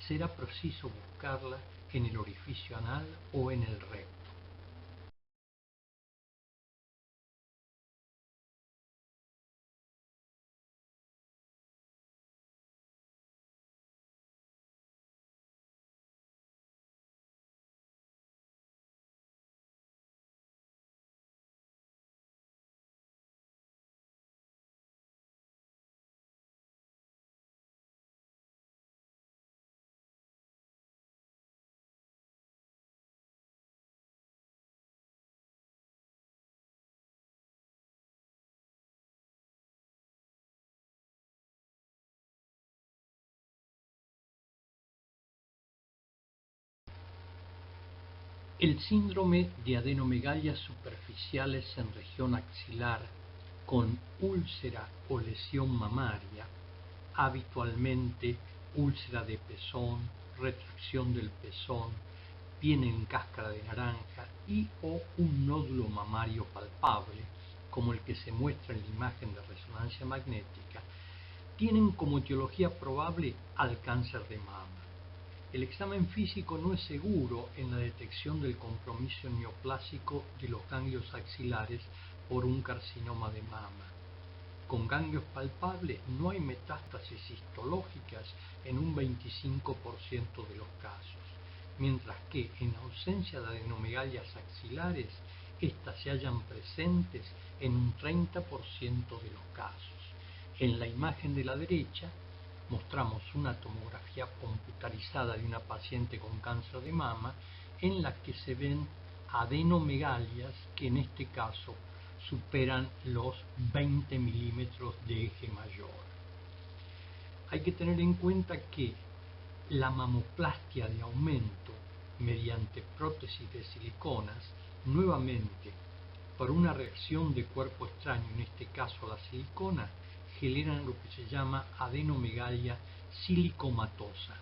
será preciso buscarla en el orificio anal o en el recto. El síndrome de adenomegalias superficiales en región axilar con úlcera o lesión mamaria, habitualmente úlcera de pezón, retracción del pezón, piel en cáscara de naranja y o un nódulo mamario palpable, como el que se muestra en la imagen de resonancia magnética, tienen como etiología probable al cáncer de mama. El examen físico no es seguro en la detección del compromiso neoplásico de los ganglios axilares por un carcinoma de mama. con ganglios palpables no hay metástasis histológicas en un 25% de los casos, mientras que en ausencia de adenomegalias axilares, éstas se hallan presentes en un 30% de los casos. En la imagen de la derecha mostramos una tomografía computarizada de una paciente con cáncer de mama en la que se ven adenomegalias que en este caso superan los 20 milímetros de eje mayor. Hay que tener en cuenta que la mamoplastia de aumento mediante prótesis de siliconas, nuevamente por una reacción de cuerpo extraño, en este caso la silicona, generan lo que se llama adenomegalia silicomatosa.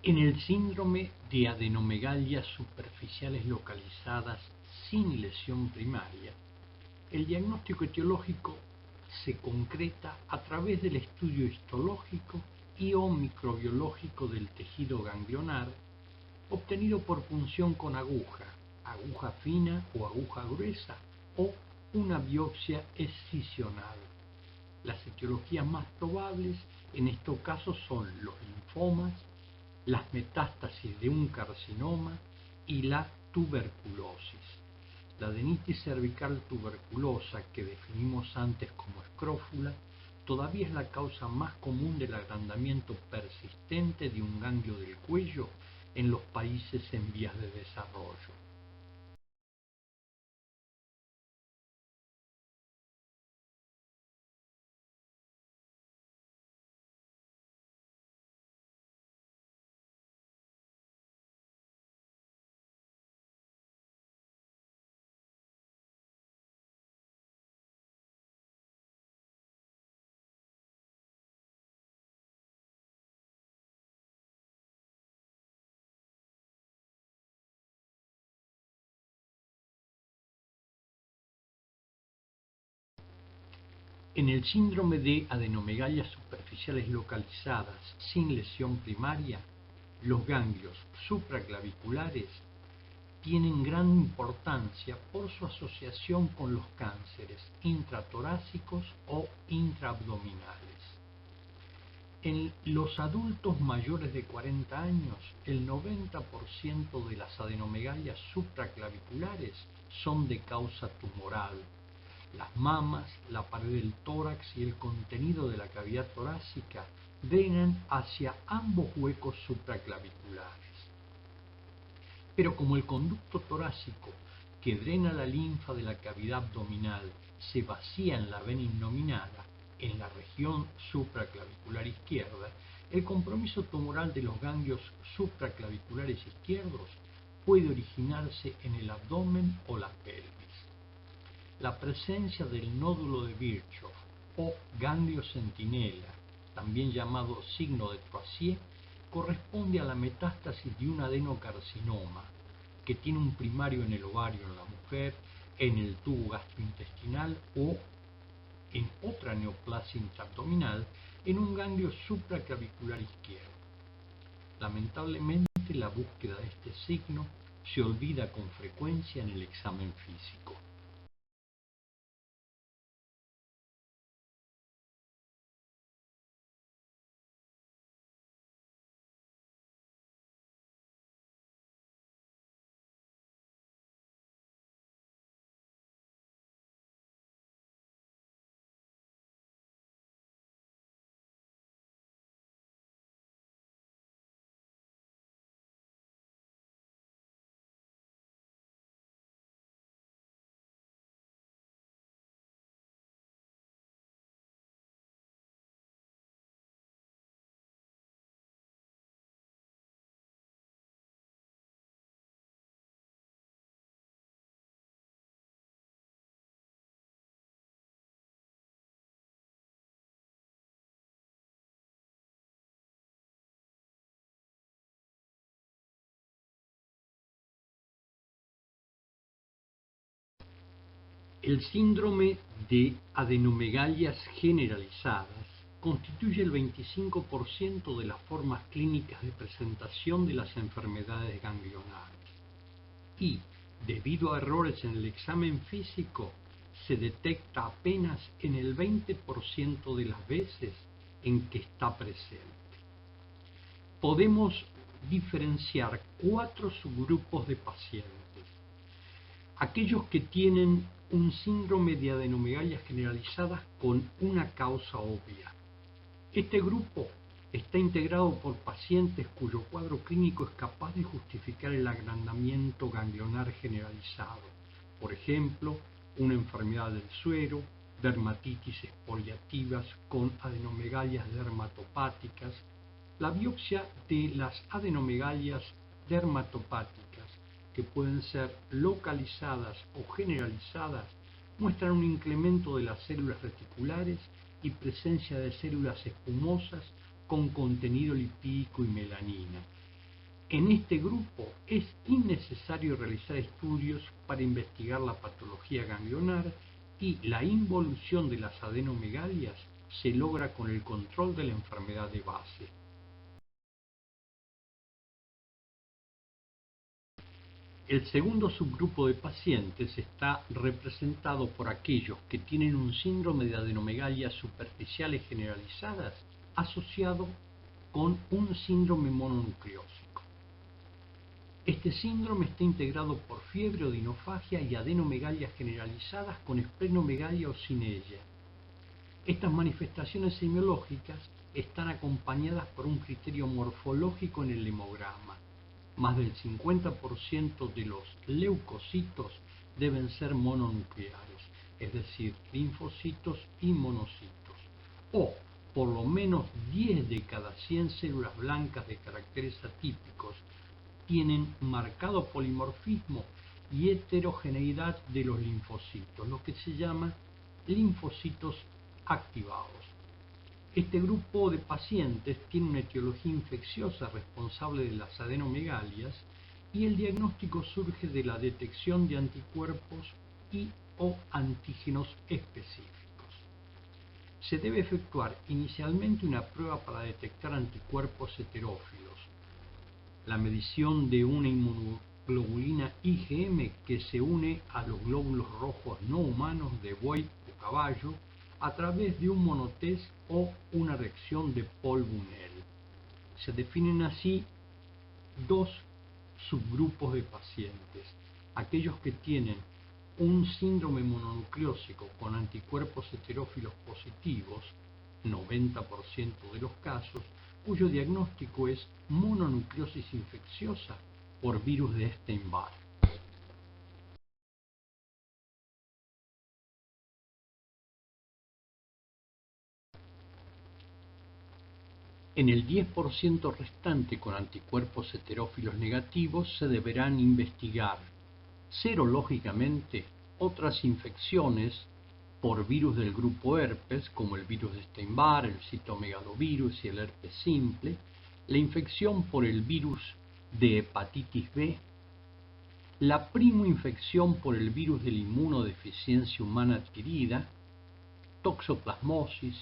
En el síndrome de adenomegalias superficiales localizadas sin lesión primaria, el diagnóstico etiológico se concreta a través del estudio histológico y o microbiológico del tejido ganglionar obtenido por punción con aguja, aguja fina o aguja gruesa o una biopsia excisional. Las etiologías más probables en estos casos son los linfomas, las metástasis de un carcinoma y la tuberculosis. La adenitis cervical tuberculosa, que definimos antes como escrófula, todavía es la causa más común del agrandamiento persistente de un ganglio del cuello en los países en vías de desarrollo. En el síndrome de adenomegalias superficiales localizadas sin lesión primaria, los ganglios supraclaviculares tienen gran importancia por su asociación con los cánceres intratorácicos o intraabdominales. En los adultos mayores de 40 años, el 90% de las adenomegalias supraclaviculares son de causa tumoral. Las mamas, la pared del tórax y el contenido de la cavidad torácica drenan hacia ambos huecos supraclaviculares. Pero como el conducto torácico que drena la linfa de la cavidad abdominal se vacía en la vena innominada, en la región supraclavicular izquierda, el compromiso tumoral de los ganglios supraclaviculares izquierdos puede originarse en el abdomen o la pelvis. La presencia del nódulo de Virchow o ganglio centinela, también llamado signo de Troisier, corresponde a la metástasis de un adenocarcinoma, que tiene un primario en el ovario en la mujer, en el tubo gastrointestinal o en otra neoplasia intraabdominal en un ganglio supraclavicular izquierdo. Lamentablemente, la búsqueda de este signo se olvida con frecuencia en el examen físico. El síndrome de adenomegalias generalizadas constituye el 25% de las formas clínicas de presentación de las enfermedades ganglionares y, debido a errores en el examen físico, se detecta apenas en el 20% de las veces en que está presente. Podemos diferenciar 4 subgrupos de pacientes. Aquellos que tienen un síndrome de adenomegalias generalizadas con una causa obvia. Este grupo está integrado por pacientes cuyo cuadro clínico es capaz de justificar el agrandamiento ganglionar generalizado. Por ejemplo, una enfermedad del suero, dermatitis exfoliativas con adenomegalias dermatopáticas. La biopsia de las adenomegalias dermatopáticas, que pueden ser localizadas o generalizadas, muestran un incremento de las células reticulares y presencia de células espumosas con contenido lipídico y melanina. En este grupo es innecesario realizar estudios para investigar la patología ganglionar y la involución de las adenomegalias se logra con el control de la enfermedad de base. El segundo subgrupo de pacientes está representado por aquellos que tienen un síndrome de adenomegalias superficiales generalizadas asociado con un síndrome mononucleósico. Este síndrome está integrado por fiebre o dinofagia y adenomegalias generalizadas con esplenomegalia o sin ella. Estas manifestaciones semiológicas están acompañadas por un criterio morfológico en el hemograma. Más del 50% de los leucocitos deben ser mononucleares, es decir, linfocitos y monocitos, o por lo menos 10 de cada 100 células blancas de caracteres atípicos tienen marcado polimorfismo y heterogeneidad de los linfocitos, lo que se llama linfocitos activados. Este grupo de pacientes tiene una etiología infecciosa responsable de las adenomegalias y el diagnóstico surge de la detección de anticuerpos y o antígenos específicos. Se debe efectuar inicialmente una prueba para detectar anticuerpos heterófilos, la medición de una inmunoglobulina IgM que se une a los glóbulos rojos no humanos de buey o caballo a través de un monotest o una reacción de Paul-Bunel. Se definen así 2 subgrupos de pacientes: aquellos que tienen un síndrome mononucleósico con anticuerpos heterófilos positivos, 90% de los casos, cuyo diagnóstico es mononucleosis infecciosa por virus de Epstein-Barr. En el 10% restante con anticuerpos heterófilos negativos se deberán investigar serológicamente otras infecciones por virus del grupo herpes, como el virus de Epstein-Barr, el citomegalovirus y el herpes simple, la infección por el virus de hepatitis B, la primoinfección por el virus de la inmunodeficiencia humana adquirida, toxoplasmosis,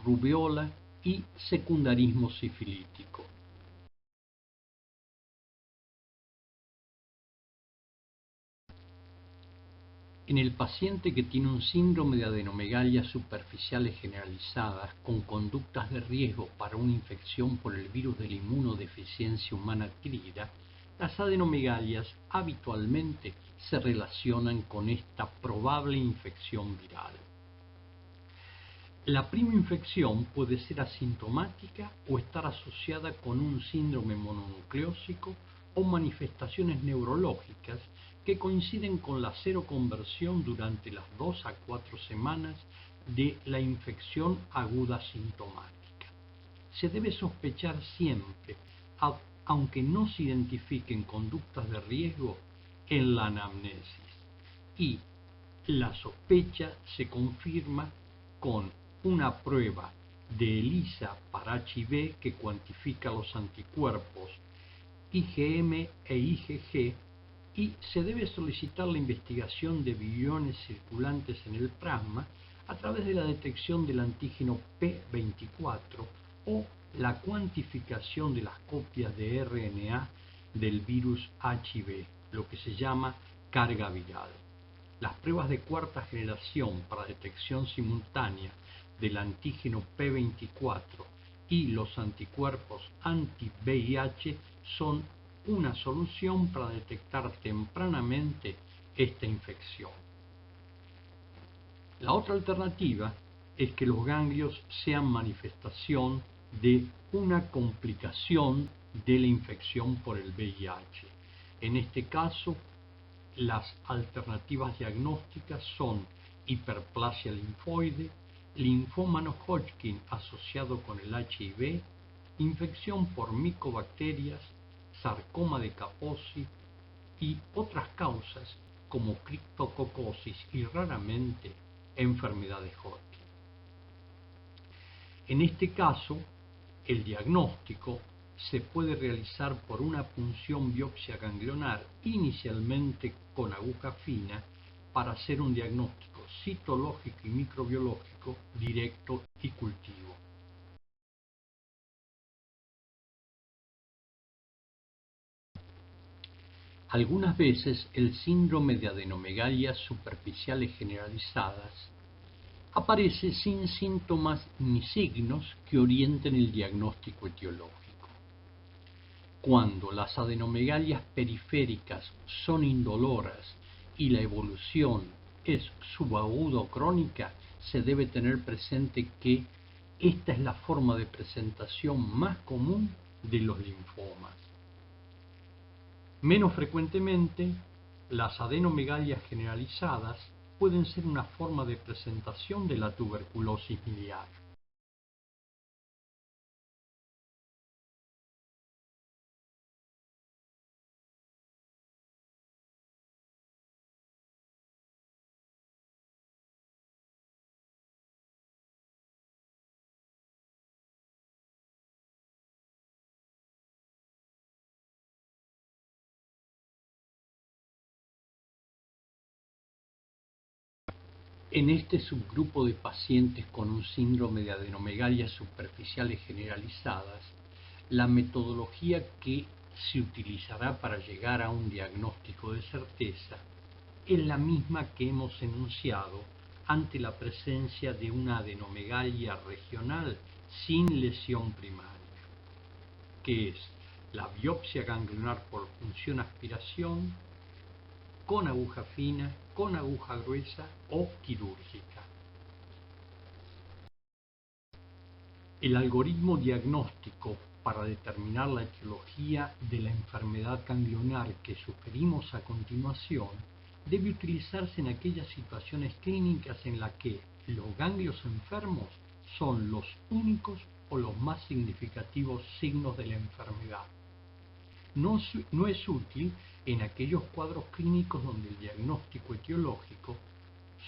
rubiola y secundarismo sifilítico. En el paciente que tiene un síndrome de adenomegalias superficiales generalizadas con conductas de riesgo para una infección por el virus de la inmunodeficiencia humana adquirida, las adenomegalias habitualmente se relacionan con esta probable infección viral. La primoinfección puede ser asintomática o estar asociada con un síndrome mononucleósico o manifestaciones neurológicas que coinciden con la seroconversión durante las 2 a 4 semanas de la infección aguda sintomática. Se debe sospechar siempre, aunque no se identifiquen conductas de riesgo en la anamnesis, y la sospecha se confirma con una prueba de ELISA para HIV que cuantifica los anticuerpos IgM e IgG y se debe solicitar la investigación de viriones circulantes en el plasma a través de la detección del antígeno P24 o la cuantificación de las copias de RNA del virus HIV, lo que se llama carga viral. Las pruebas de cuarta generación para detección simultánea del antígeno P24 y los anticuerpos anti-VIH son una solución para detectar tempranamente esta infección. La otra alternativa es que los ganglios sean manifestación de una complicación de la infección por el VIH. En este caso, las alternativas diagnósticas son hiperplasia linfoide, linfoma no Hodgkin asociado con el HIV, infección por micobacterias, sarcoma de Kaposi y otras causas como criptococosis y raramente enfermedad de Hodgkin. En este caso, el diagnóstico se puede realizar por una punción biopsia ganglionar inicialmente con aguja fina para hacer un diagnóstico citológico y microbiológico directo y cultivo. Algunas veces el síndrome de adenomegalias superficiales generalizadas aparece sin síntomas ni signos que orienten el diagnóstico etiológico. Cuando las adenomegalias periféricas son indoloras y la evolución es subaguda o crónica, se debe tener presente que esta es la forma de presentación más común de los linfomas. Menos frecuentemente, las adenomegalias generalizadas pueden ser una forma de presentación de la tuberculosis miliar. En este subgrupo de pacientes con un síndrome de adenomegalias superficiales generalizadas, la metodología que se utilizará para llegar a un diagnóstico de certeza es la misma que hemos enunciado ante la presencia de una adenomegalia regional sin lesión primaria, que es la biopsia ganglionar por punción aspiración, con aguja fina, con aguja gruesa o quirúrgica. El algoritmo diagnóstico para determinar la etiología de la enfermedad ganglionar que sugerimos a continuación debe utilizarse en aquellas situaciones clínicas en las que los ganglios enfermos son los únicos o los más significativos signos de la enfermedad. No es útil en aquellos cuadros clínicos donde el diagnóstico etiológico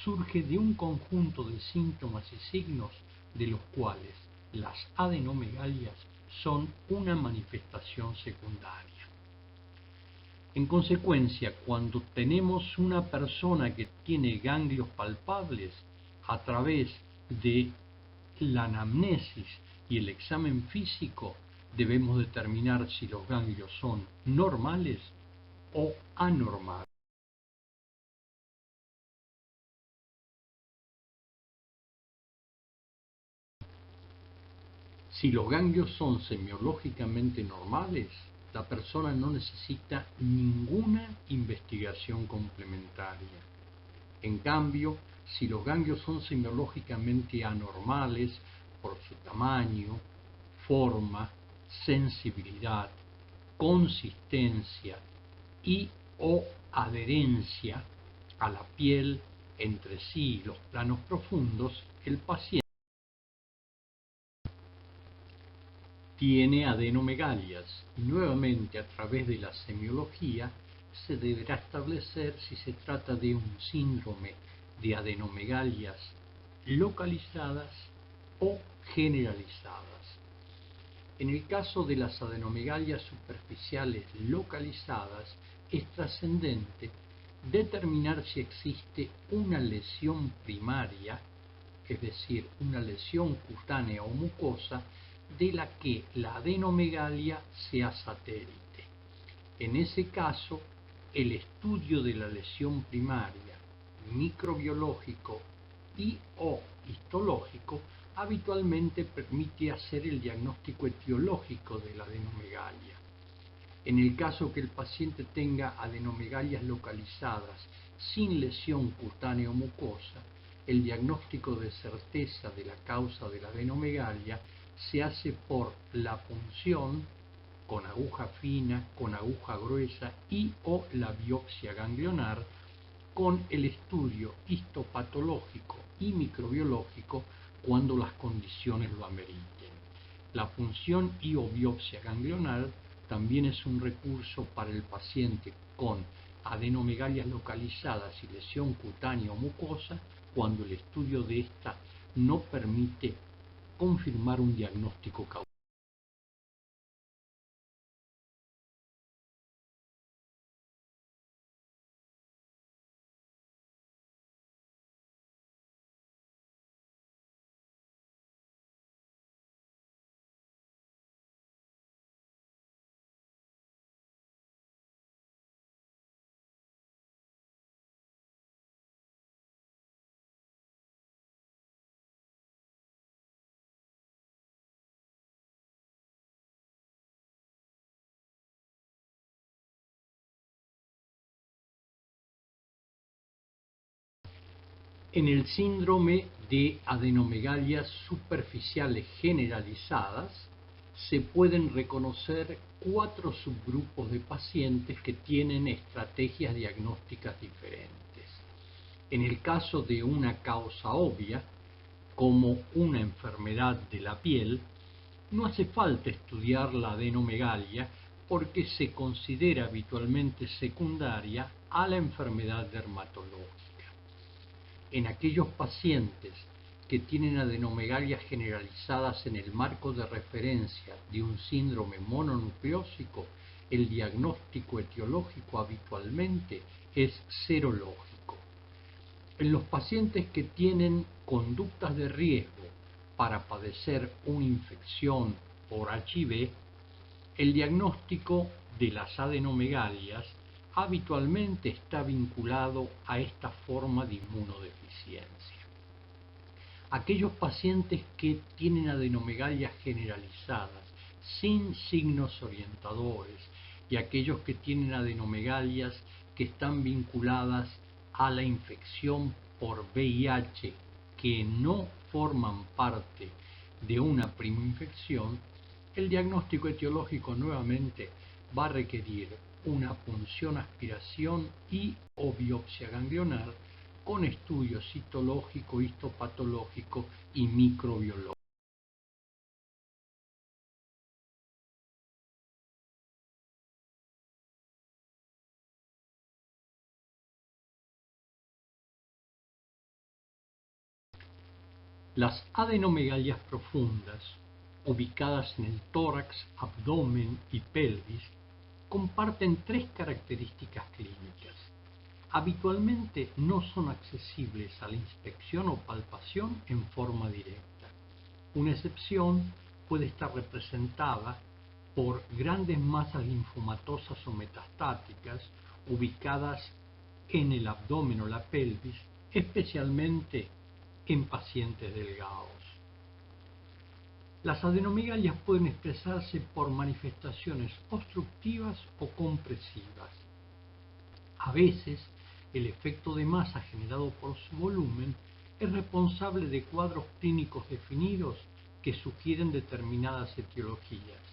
surge de un conjunto de síntomas y signos de los cuales las adenomegalias son una manifestación secundaria. En consecuencia, cuando tenemos una persona que tiene ganglios palpables a través de la anamnesis y el examen físico, debemos determinar si los ganglios son normales o anormales. Si los ganglios son semiológicamente normales, la persona no necesita ninguna investigación complementaria. En cambio, si los ganglios son semiológicamente anormales por su tamaño, forma, sensibilidad, consistencia y o adherencia a la piel, entre sí y los planos profundos, el paciente tiene adenomegalias y nuevamente a través de la semiología se deberá establecer si se trata de un síndrome de adenomegalias localizadas o generalizadas. En el caso de las adenomegalias superficiales localizadas, es trascendente determinar si existe una lesión primaria, es decir, una lesión cutánea o mucosa, de la que la adenomegalia sea satélite. En ese caso, el estudio de la lesión primaria, microbiológico y o histológico, habitualmente permite hacer el diagnóstico etiológico de la adenomegalia. En el caso que el paciente tenga adenomegalias localizadas sin lesión cutánea o mucosa, el diagnóstico de certeza de la causa de la adenomegalia se hace por la punción con aguja fina, con aguja gruesa y o la biopsia ganglionar, con el estudio histopatológico y microbiológico cuando las condiciones lo ameriten. La punción y o biopsia ganglionar también es un recurso para el paciente con adenomegalias localizadas y lesión cutánea o mucosa cuando el estudio de esta no permite confirmar un diagnóstico causal. En el síndrome de adenomegalias superficiales generalizadas se pueden reconocer 4 subgrupos de pacientes que tienen estrategias diagnósticas diferentes. En el caso de una causa obvia, como una enfermedad de la piel, no hace falta estudiar la adenomegalia porque se considera habitualmente secundaria a la enfermedad dermatológica. En aquellos pacientes que tienen adenomegalias generalizadas en el marco de referencia de un síndrome mononucleósico, el diagnóstico etiológico habitualmente es serológico. En los pacientes que tienen conductas de riesgo para padecer una infección por HIV, el diagnóstico de las adenomegalias habitualmente está vinculado a esta forma de inmunodeficiencia. Aquellos pacientes que tienen adenomegalias generalizadas sin signos orientadores y aquellos que tienen adenomegalias que están vinculadas a la infección por VIH que no forman parte de una primoinfección, el diagnóstico etiológico nuevamente va a requerir una punción aspiración y o biopsia ganglionar con estudio citológico, histopatológico y microbiológico. Las adenomegalias profundas, ubicadas en el tórax, abdomen y pelvis, comparten 3 características clínicas. Habitualmente no son accesibles a la inspección o palpación en forma directa. Una excepción puede estar representada por grandes masas linfomatosas o metastáticas ubicadas en el abdomen o la pelvis, especialmente en pacientes delgados. Las adenomegalias pueden expresarse por manifestaciones obstructivas o compresivas. A veces, el efecto de masa generado por su volumen es responsable de cuadros clínicos definidos que sugieren determinadas etiologías.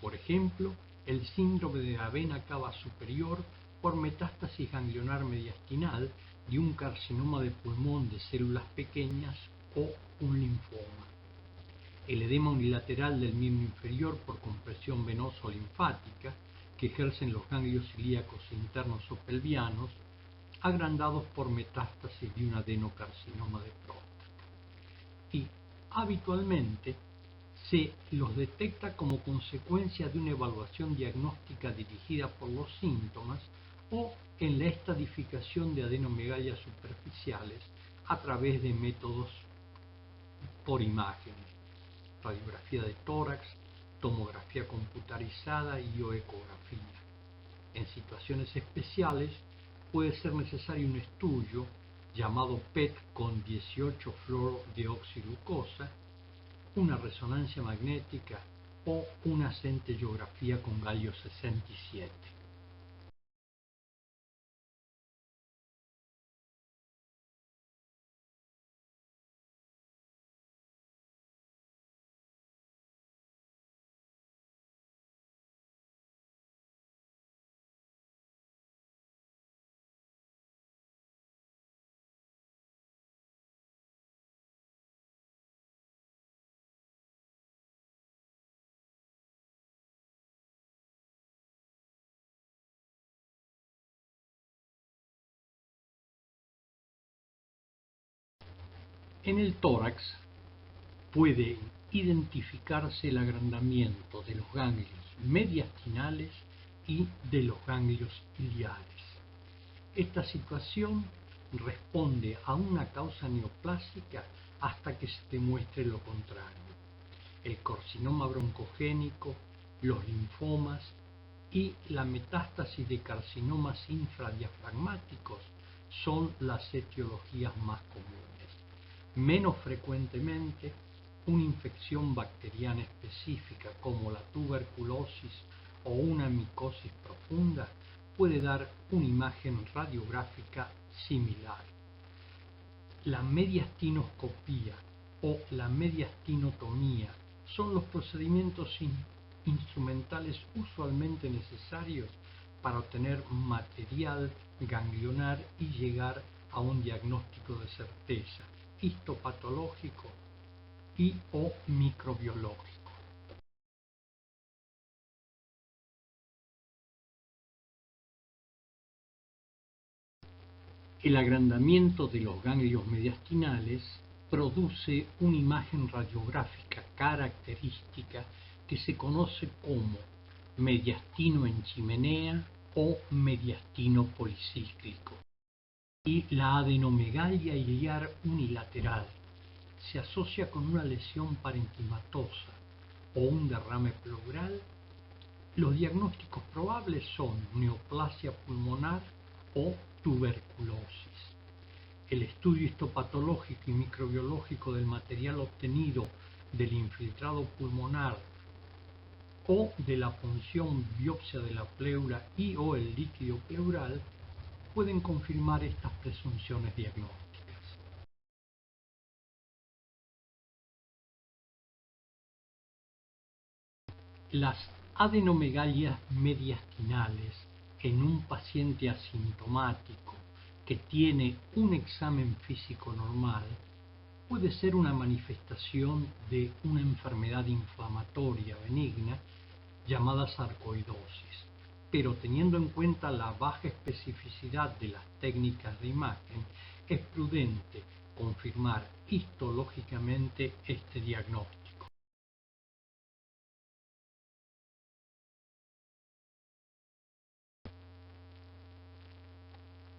Por ejemplo, el síndrome de la vena cava superior por metástasis ganglionar mediastinal de un carcinoma de pulmón de células pequeñas o un linfoma. El edema unilateral del miembro inferior por compresión venosa o linfática que ejercen los ganglios ilíacos internos o pelvianos, agrandados por metástasis de un adenocarcinoma de próstata. Y habitualmente se los detecta como consecuencia de una evaluación diagnóstica dirigida por los síntomas o en la estadificación de adenomegalias superficiales a través de métodos por imágenes, radiografía de tórax, tomografía computarizada y o ecografía. En situaciones especiales puede ser necesario un estudio llamado PET con 18-fluorodeoxiglucosa, una resonancia magnética o una centellografía con galio 67. En el tórax puede identificarse el agrandamiento de los ganglios mediastinales y de los ganglios iliares. Esta situación responde a una causa neoplásica hasta que se demuestre lo contrario. El carcinoma broncogénico, los linfomas y la metástasis de carcinomas infradiafragmáticos son las etiologías más comunes. Menos frecuentemente, una infección bacteriana específica como la tuberculosis o una micosis profunda puede dar una imagen radiográfica similar. La mediastinoscopía o la mediastinotomía son los procedimientos instrumentales usualmente necesarios para obtener material ganglionar y llegar a un diagnóstico de certeza histopatológico y o microbiológico. El agrandamiento de los ganglios mediastinales produce una imagen radiográfica característica que se conoce como mediastino en chimenea o mediastino policíclico. Y la adenomegalia iliar unilateral se asocia con una lesión parenquimatosa o un derrame pleural. Los diagnósticos probables son neoplasia pulmonar o tuberculosis. El estudio histopatológico y microbiológico del material obtenido del infiltrado pulmonar o de la punción biopsia de la pleura y o el líquido pleural pueden confirmar estas presunciones diagnósticas. Las adenomegalias mediastinales en un paciente asintomático que tiene un examen físico normal puede ser una manifestación de una enfermedad inflamatoria benigna llamada sarcoidosis, pero teniendo en cuenta la baja especificidad de las técnicas de imagen, es prudente confirmar histológicamente este diagnóstico.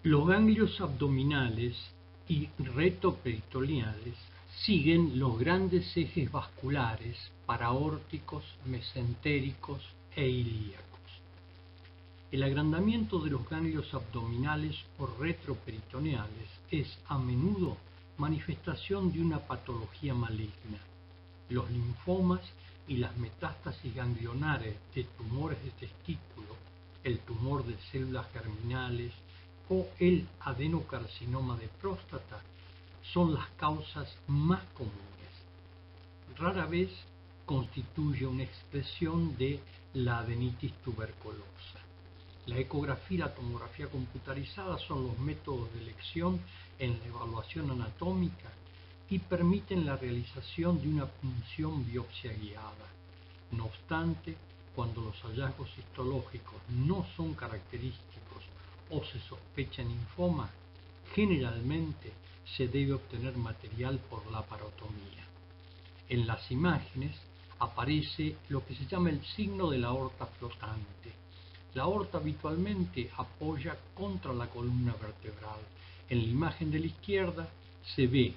Los ganglios abdominales y retoperitoneales siguen los grandes ejes vasculares paraórticos, mesentéricos e ilíacos. El agrandamiento de los ganglios abdominales o retroperitoneales es a menudo manifestación de una patología maligna. Los linfomas y las metástasis ganglionares de tumores de testículo, el tumor de células germinales o el adenocarcinoma de próstata son las causas más comunes. Rara vez constituye una expresión de la adenitis tuberculosa. La ecografía y la tomografía computarizada son los métodos de elección en la evaluación anatómica y permiten la realización de una punción biopsia guiada. No obstante, cuando los hallazgos histológicos no son característicos o se sospecha linfoma, generalmente se debe obtener material por laparotomía. En las imágenes aparece lo que se llama el signo de la aorta flotante. La aorta habitualmente apoya contra la columna vertebral. En la imagen de la izquierda se ve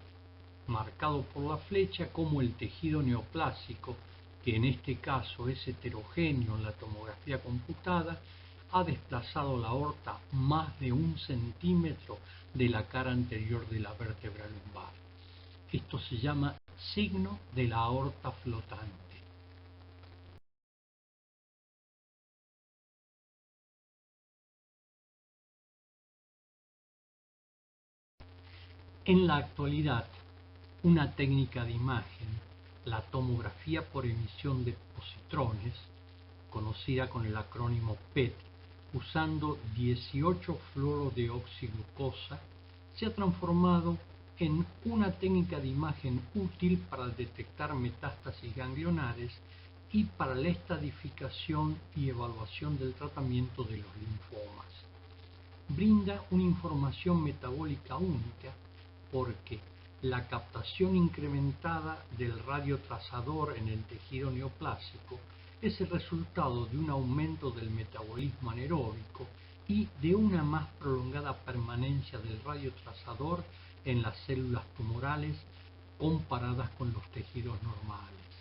marcado por la flecha como el tejido neoplásico, que en este caso es heterogéneo en la tomografía computada, ha desplazado la aorta más de 1 centímetro de la cara anterior de la vértebra lumbar. Esto se llama signo de la aorta flotante. En la actualidad, una técnica de imagen, la tomografía por emisión de positrones, conocida con el acrónimo PET, usando 18-fluorodeoxiglucosa, se ha transformado en una técnica de imagen útil para detectar metástasis ganglionares y para la estadificación y evaluación del tratamiento de los linfomas. Brinda una información metabólica única porque la captación incrementada del radiotrazador en el tejido neoplásico es el resultado de un aumento del metabolismo anaeróbico y de una más prolongada permanencia del radiotrazador en las células tumorales comparadas con los tejidos normales.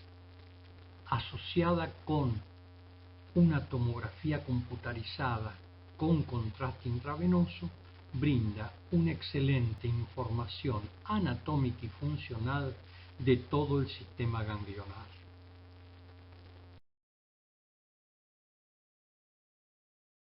Asociada con una tomografía computarizada con contraste intravenoso, brinda una excelente información anatómica y funcional de todo el sistema ganglionar.